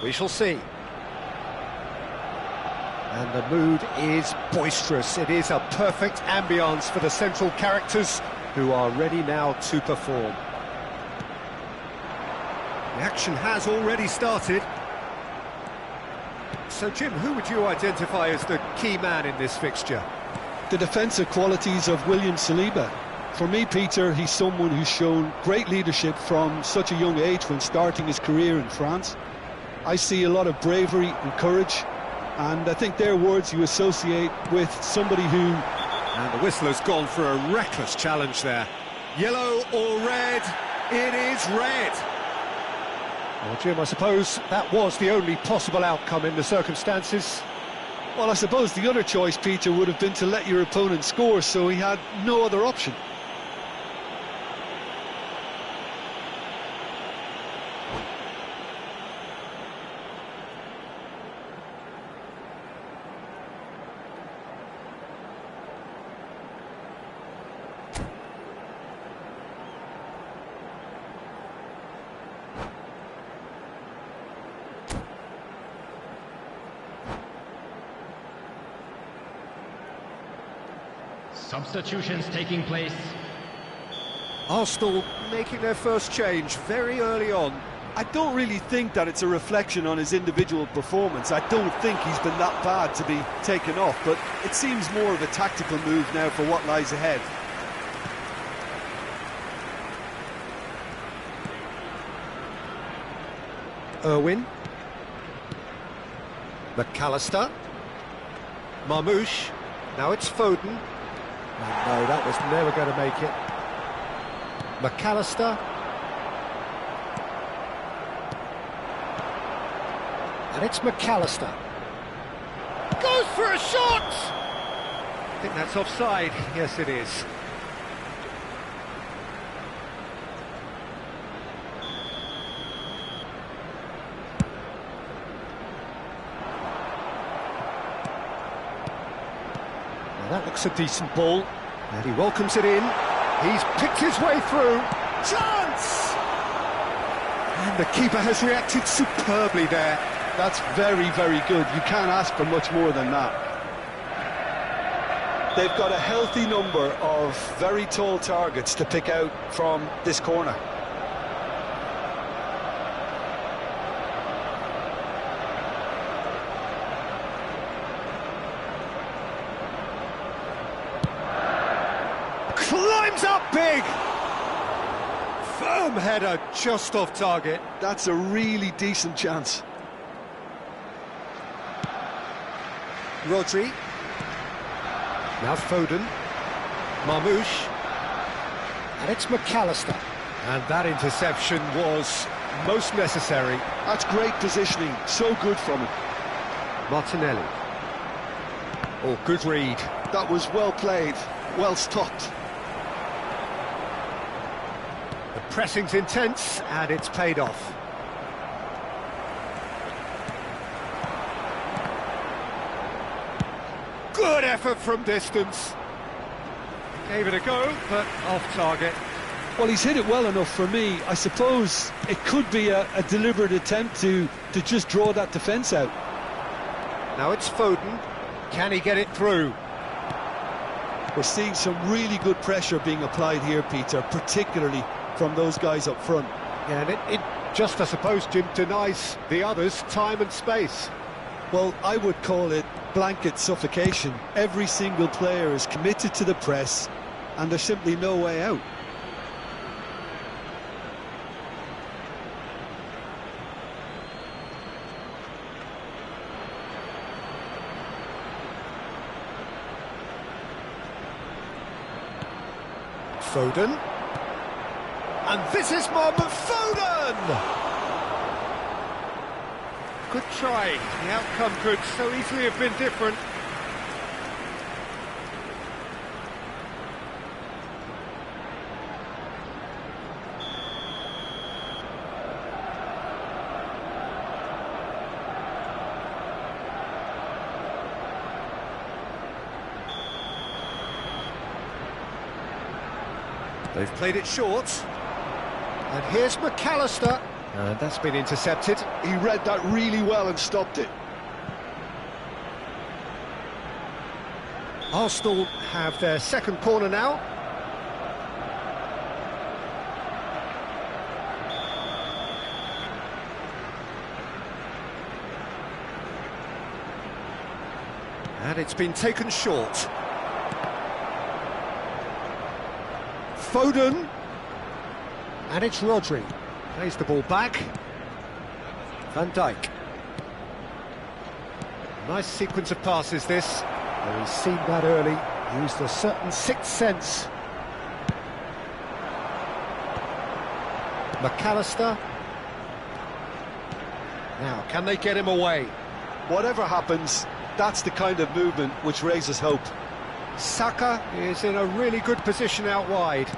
We shall see. And the mood is boisterous. It is a perfect ambience for the central characters who are ready now to perform. The action has already started. So, Jim, who would you identify as the key man in this fixture? The defensive qualities of William Saliba. For me, Peter, he's someone who's shown great leadership from such a young age when starting his career in France. I see a lot of bravery and courage, and I think they're words you associate with somebody who... And the whistler's gone for a reckless challenge there. Yellow or red? It is red. Well, Jim, I suppose that was the only possible outcome in the circumstances. Well, I suppose the other choice, Peter, would have been to let your opponent score, so he had no other option. Substitutions taking place. Arsenal making their first change very early on. I don't really think that it's a reflection on his individual performance. I don't think he's been that bad to be taken off, but it seems more of a tactical move now for what lies ahead. Irwin. McAllister. Marmouche. Now it's Foden. Oh, no, that was never going to make it. McAllister. And it's McAllister. Goes for a shot! I think that's offside. Yes, it is. That looks a decent ball, and he welcomes it in. He's picked his way through. Chance! And the keeper has reacted superbly there. That's very, very good. You can't ask for much more than that. They've got a healthy number of very tall targets to pick out from this corner. Climbs up big! Firm header just off target. That's a really decent chance. Rodri. Now Foden. Marmouche. And it's McAllister. And that interception was most necessary. That's great positioning, so good from him. Martinelli. Oh, good read. That was well played, well stopped. The pressing's intense, and it's paid off. Good effort from distance. Gave it a go, but off target. Well, he's hit it well enough for me. I suppose it could be a deliberate attempt to just draw that defence out. Now it's Foden. Can he get it through? We're seeing some really good pressure being applied here, Peter, particularly from those guys up front. Yeah, and it just, I suppose, Jim, denies the others time and space. Well, I would call it blanket suffocation. Every single player is committed to the press, and there's simply no way out. Foden. And this is Mohamed Foden! Good try. The outcome could so easily have been different. They've played it short. And here's McAllister. And that's been intercepted. He read that really well and stopped it. Arsenal have their second corner now. And it's been taken short. Foden. And it's Rodri. Plays the ball back. Van Dijk. Nice sequence of passes, this. Well, he's seen that early. Used a certain sixth sense. McAllister. Now, can they get him away? Whatever happens, that's the kind of movement which raises hope. Saka is in a really good position out wide.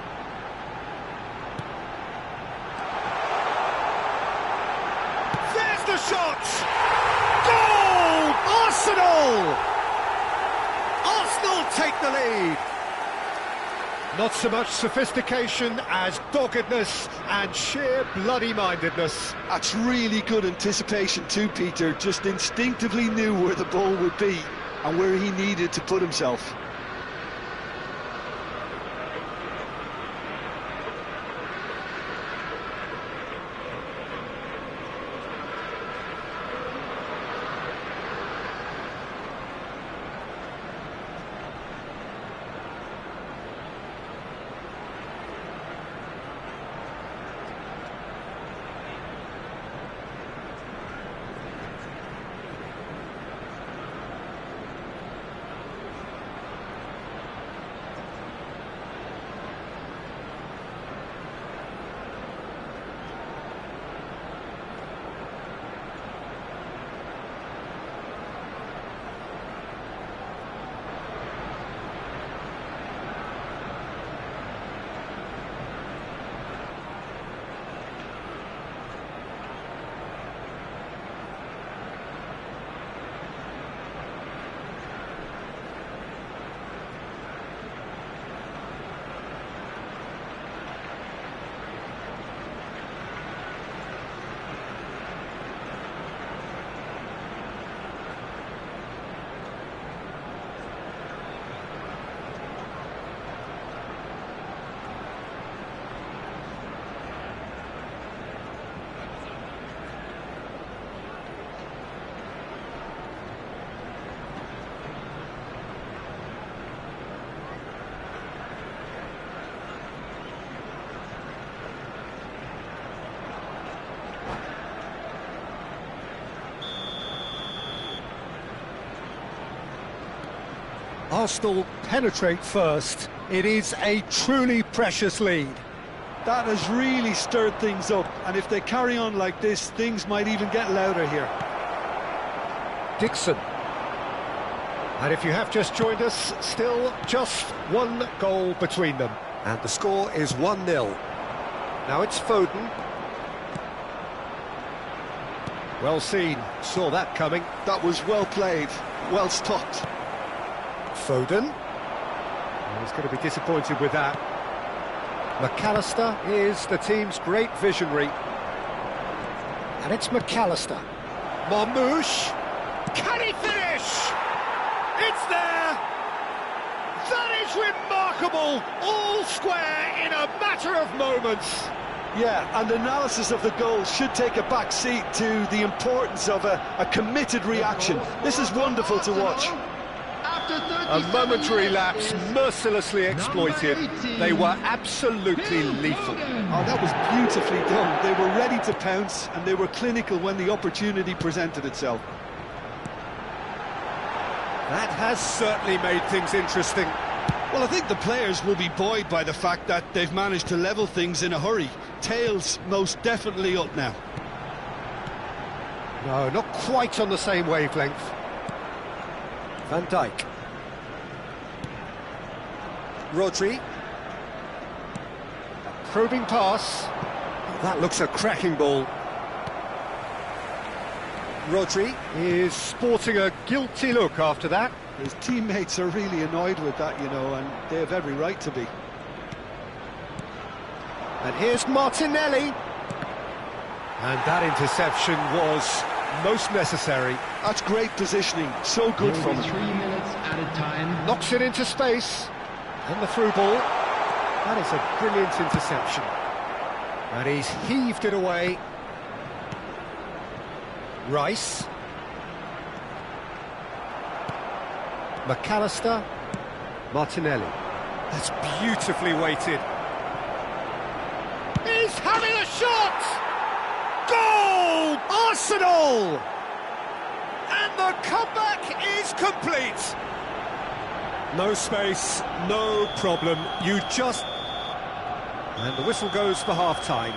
There's the shot! Goal! Arsenal! Arsenal take the lead. Not so much sophistication as doggedness and sheer bloody-mindedness. That's really good anticipation too, Peter. Just instinctively knew where the ball would be and where he needed to put himself. Arsenal penetrate first. It is a truly precious lead. That has really stirred things up, and if they carry on like this, things might even get louder here. Dixon. And if you have just joined us, still just one goal between them. And the score is 1-0. Now it's Foden. Well seen, saw that coming. That was well played, well stopped. Foden. Well, he's going to be disappointed with that. McAllister is the team's great visionary. And it's McAllister. Marmoush. Can he finish? It's there! That is remarkable! All square in a matter of moments. Yeah, and analysis of the goal should take a back seat to the importance of a committed reaction. This is wonderful to watch. A momentary lapse, mercilessly exploited. They were absolutely lethal. Oh, that was beautifully done. They were ready to pounce, and they were clinical when the opportunity presented itself. That has certainly made things interesting. Well, I think the players will be buoyed by the fact that they've managed to level things in a hurry. Tails most definitely up now. No, not quite on the same wavelength. Van Dijk. Rodri. A probing pass. That looks a cracking ball. Rodri is sporting a guilty look after that. His teammates are really annoyed with that, you know, and they have every right to be. And here's Martinelli. And that interception was most necessary. That's great positioning, so good There from will be him. 3 minutes added time. Knocks it into space. And the through ball. That is a brilliant interception. And he's heaved it away. Rice. McAllister. Martinelli. That's beautifully weighted. He's having a shot! Goal! Arsenal! And the comeback is complete. No space, no problem. You just... And the whistle goes for half-time.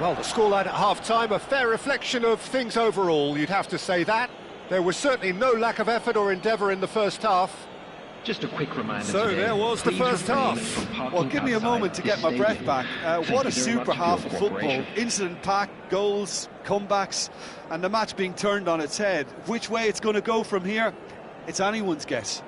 Well, the scoreline at half-time, a fair reflection of things overall, you'd have to say that. There was certainly no lack of effort or endeavour in the first half. Just a quick reminder. So today, there was the please first refrain half. from parking Well, give me a outside moment to this get my breath stadium. back. Thank What a you very much super for half your of football. cooperation. Incident-packed, goals, comebacks, and the match being turned on its head. Which way it's going to go from here, it's anyone's guess.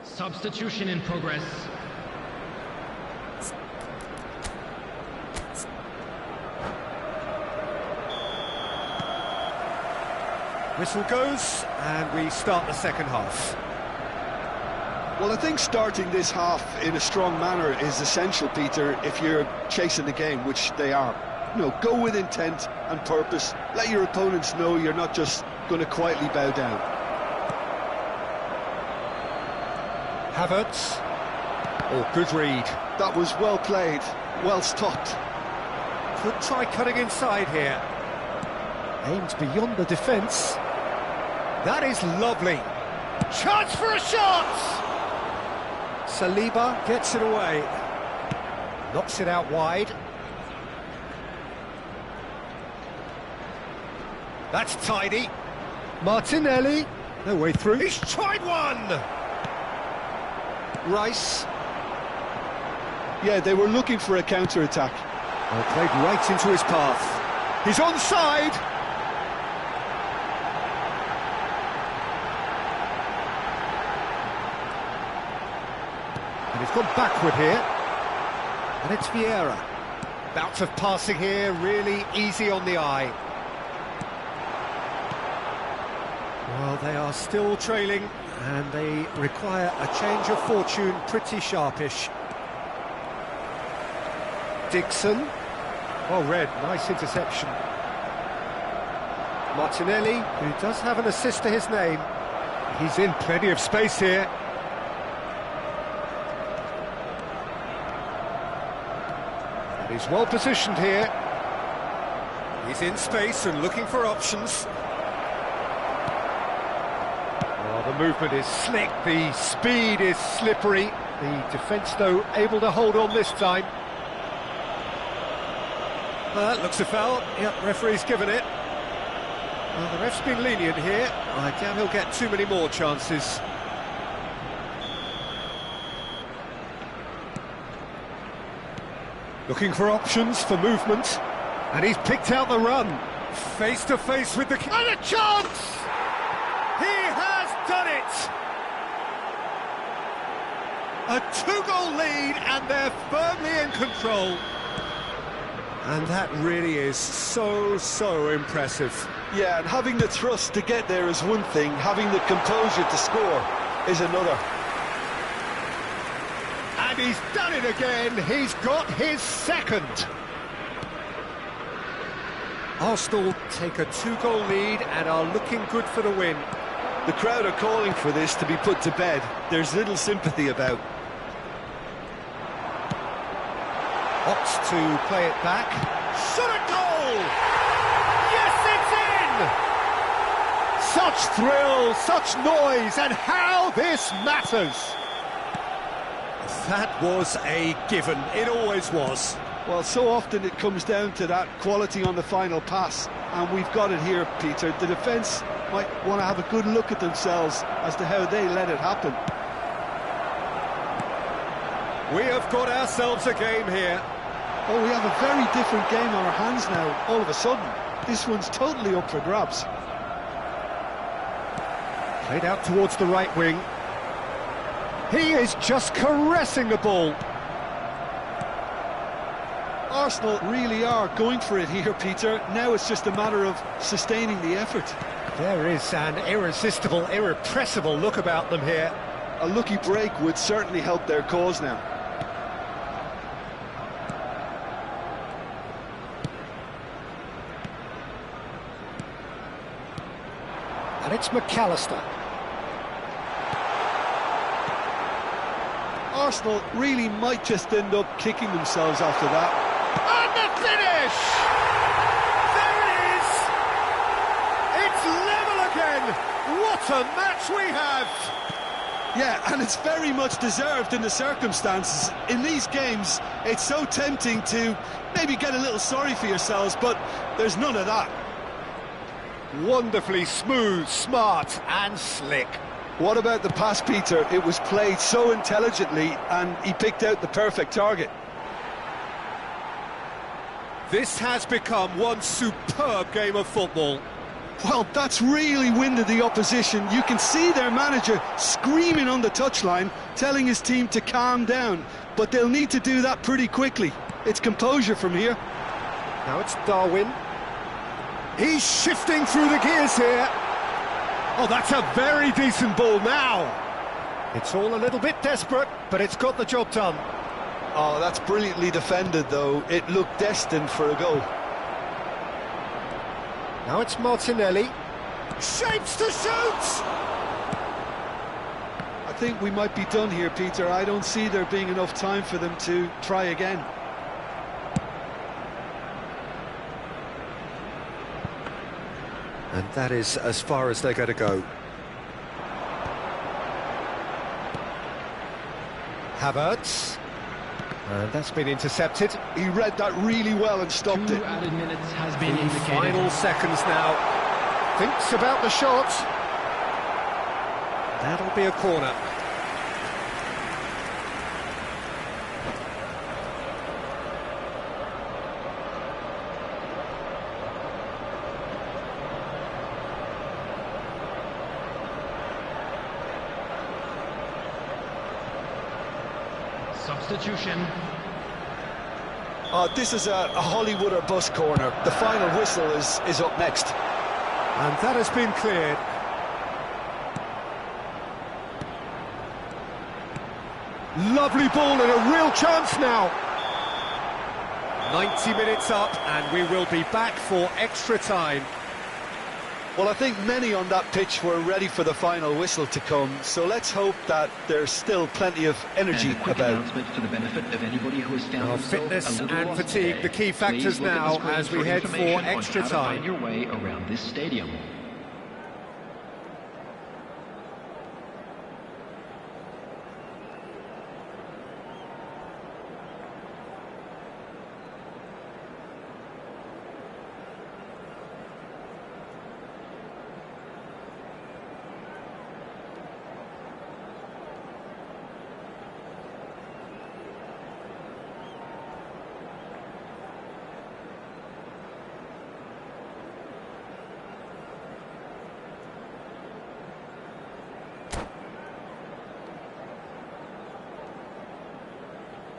Substitution in progress. Whistle goes, and we start the second half. Well, I think starting this half in a strong manner is essential, Peter, if you're chasing the game, which they are. You know, go with intent and purpose. Let your opponents know you're not just going to quietly bow down. Havertz. Oh, good read. That was well played, well stopped. Could try cutting inside here. Aimed beyond the defence. That is lovely. Chance for a shot! Saliba gets it away. Knocks it out wide. That's tidy. Martinelli. No way through. He's tried one! Rice. Yeah, they were looking for a counter-attack. Well, played right into his path. He's onside. And he's gone backward here. And it's Vieira. Bouts of passing here, really easy on the eye. Well, they are still trailing, and they require a change of fortune, pretty sharpish. Dixon. Well read, nice interception. Martinelli, who does have an assist to his name. He's in plenty of space here. And he's well positioned here. He's in space and looking for options. Well, the movement is slick, the speed is slippery. The defence, though, able to hold on this time. That looks a foul. Yep, referee's given it. Well, the ref's been lenient here. I doubt he'll get too many more chances. Looking for options, for movement. And he's picked out the run. Face to face with the... And a chance! He has done it! A two-goal lead, and they're firmly in control. And that really is so impressive. Yeah, and having the thrust to get there is one thing, having the composure to score is another. And he's done it again, he's got his second. Arsenal take a two-goal lead and are looking good for the win. The crowd are calling for this to be put to bed. There's little sympathy about. Opts to play it back. Shot a goal! Yes, it's in! Such thrill, such noise, and how this matters! That was a given, it always was. Well, so often it comes down to that quality on the final pass, and we've got it here, Peter. The defence might want to have a good look at themselves as to how they let it happen. We have got ourselves a game here. Oh, we have a very different game on our hands now, all of a sudden. This one's totally up for grabs. Played out towards the right wing. He is just caressing the ball. Arsenal really are going for it here, Peter. Now it's just a matter of sustaining the effort. There is an irresistible, irrepressible look about them here. A lucky break would certainly help their cause now. And it's McAllister. Arsenal really might just end up kicking themselves after that. And the finish! There it is! It's level again! What a match we have! Yeah, and it's very much deserved in the circumstances. In these games, it's so tempting to maybe get a little sorry for yourselves, but there's none of that. Wonderfully smooth, smart and slick. What about the pass, Peter? It was played so intelligently and he picked out the perfect target. This has become one superb game of football. Well, that's really winded the opposition. You can see their manager screaming on the touchline, telling his team to calm down. But they'll need to do that pretty quickly. It's composure from here. Now it's Darwin. He's shifting through the gears here. Oh, that's a very decent ball now. It's all a little bit desperate, but it's got the job done. Oh, that's brilliantly defended, though. It looked destined for a goal. Now it's Martinelli. Shapes to shoot! I think we might be done here, Peter. I don't see there being enough time for them to try again. And that is as far as they're going to go. Havertz. And that's been intercepted. He read that really well and stopped it. 2 added minutes has been indicated. Final seconds now. Thinks about the shot. That'll be a corner. Substitution. This is a Hollywood or bust corner. The final whistle is up next. And that has been cleared. Lovely ball and a real chance now. 90 minutes up and we will be back for extra time. Well, I think many on that pitch were ready for the final whistle to come, so let's hope that there's still plenty of energy And a quick about. announcement for the benefit of anybody who has found themselves Fitness a little and lost fatigue, today. the key Please factors look at the now screen as we head for information on extra how to time. find your way around this stadium.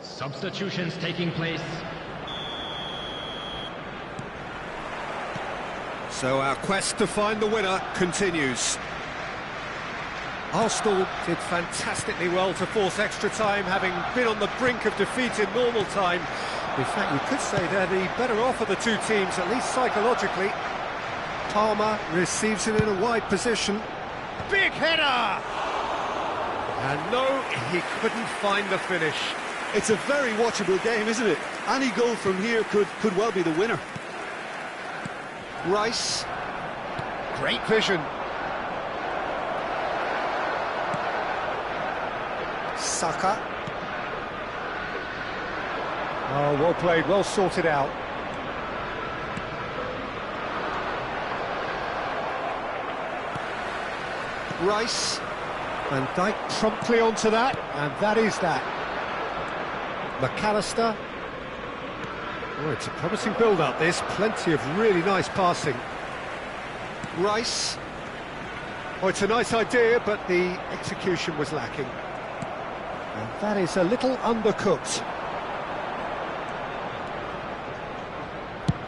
Substitutions taking place. So our quest to find the winner continues. Arsenal did fantastically well to force extra time, having been on the brink of defeat in normal time. In fact, you could say they're the better off of the two teams, at least psychologically. Palmer receives it in a wide position. Big header! And no, he couldn't find the finish. It's a very watchable game, isn't it? Any goal from here could well be the winner. Rice. Great vision. Saka. Oh, well played, well sorted out. Rice. Van Dijk promptly onto that, and that is that. McAllister. Oh, it's a promising build-up, this. Plenty of really nice passing. Rice. Oh, it's a nice idea, but the execution was lacking. And that is a little undercooked.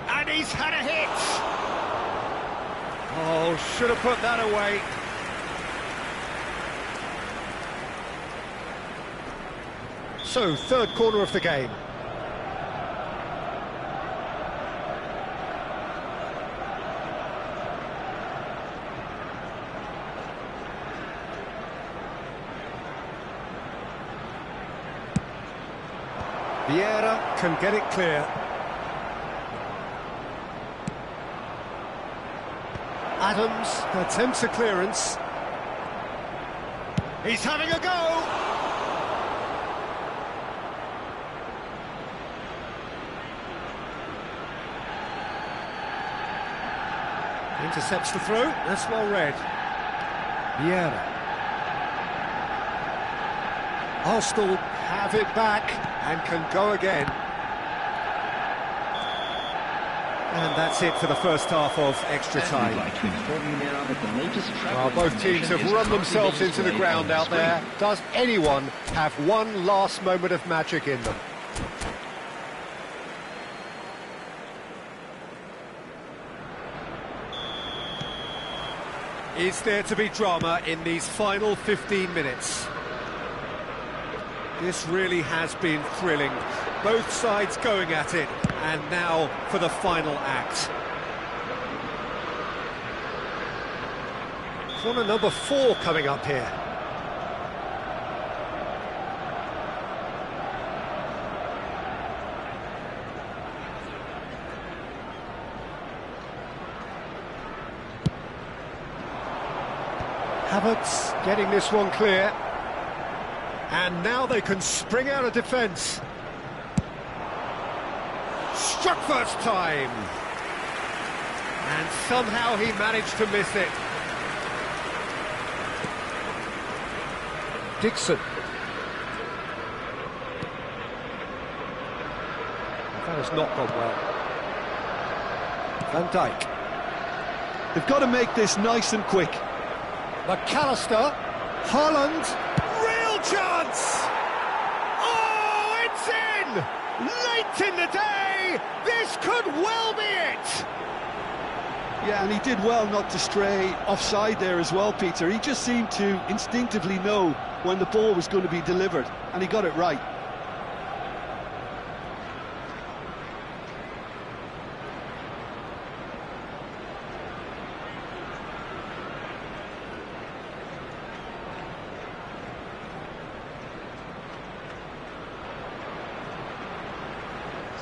And he's had a hit! Oh, should have put that away. So, third corner of the game. Vieira can get it clear. Adams attempts a clearance. He's having a go! Intercepts the throw, that's well read. Vieira. Arsenal have it back and can go again. And that's it for the first half of extra time. Well, both teams have run themselves into the ground out there. Does anyone have one last moment of magic in them? Is there to be drama in these final 15 minutes? This really has been thrilling. Both sides going at it, and now for the final act. Corner number 4 coming up here. Havertz getting this one clear. And now they can spring out of defence. Struck first time. And somehow he managed to miss it. Dixon. That has not gone well. Van Dijk. They've got to make this nice and quick. McAllister. Haaland. Real chance! Oh, it's in! Late in the day! This could well be it! Yeah, and he did well not to stray offside there as well, Peter. He just seemed to instinctively know when the ball was going to be delivered, and he got it right.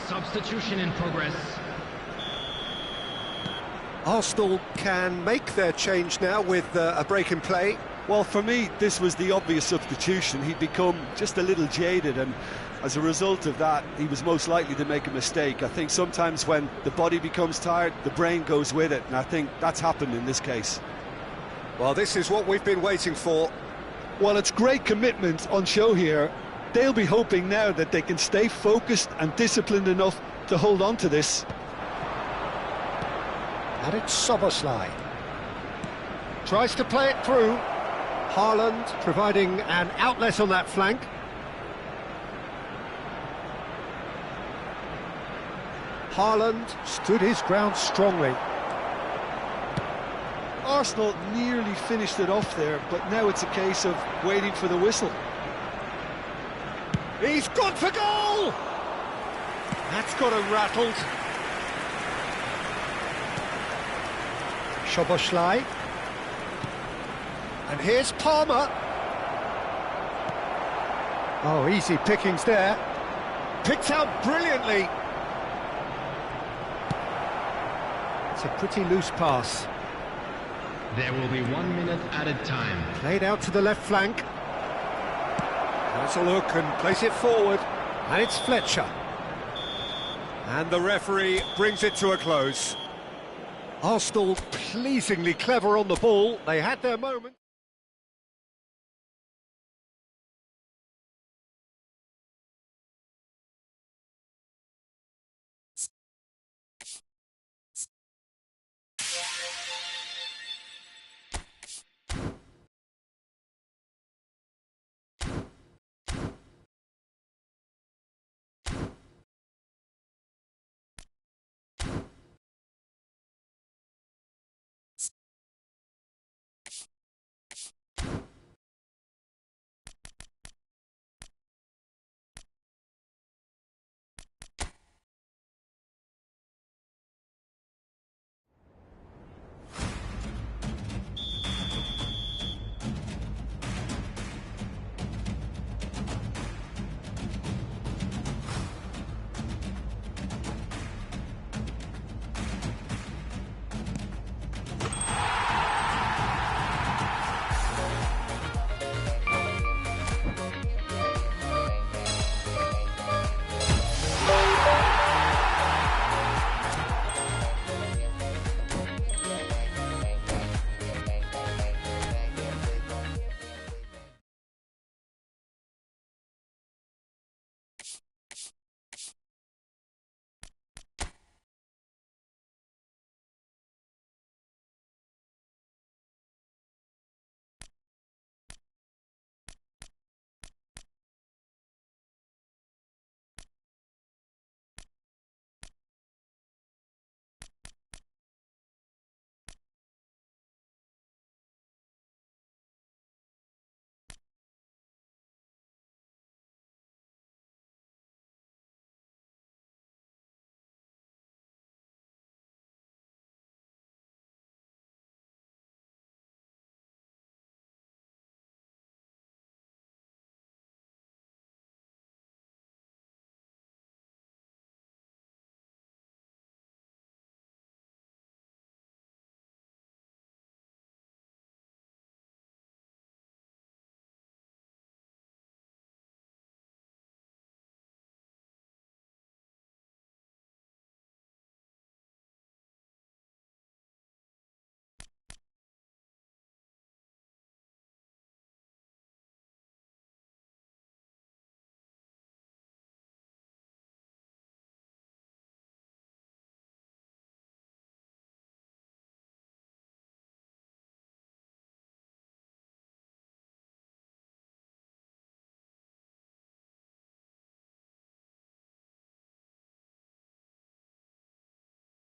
Substitution in progress. Arsenal can make their change now with a break in play. Well, for me, this was the obvious substitution. He'd become just a little jaded, and as a result of that, he was most likely to make a mistake. I think sometimes when the body becomes tired, the brain goes with it, and I think that's happened in this case. Well, this is what we've been waiting for. Well, it's great commitment on show here. They'll be hoping now that they can stay focused and disciplined enough to hold on to this. And it's Szoboszlai. Tries to play it through. Haaland providing an outlet on that flank. Haaland stood his ground strongly. Arsenal nearly finished it off there, but now it's a case of waiting for the whistle. He's gone for goal! That's got him rattled. Szoboszlai. And here's Palmer. Oh, easy pickings there. Picked out brilliantly. It's a pretty loose pass. There will be 1 minute added time. Played out to the left flank. Has a look and plays it forward. And it's Fletcher. And the referee brings it to a close. Arsenal pleasingly clever on the ball. They had their moment.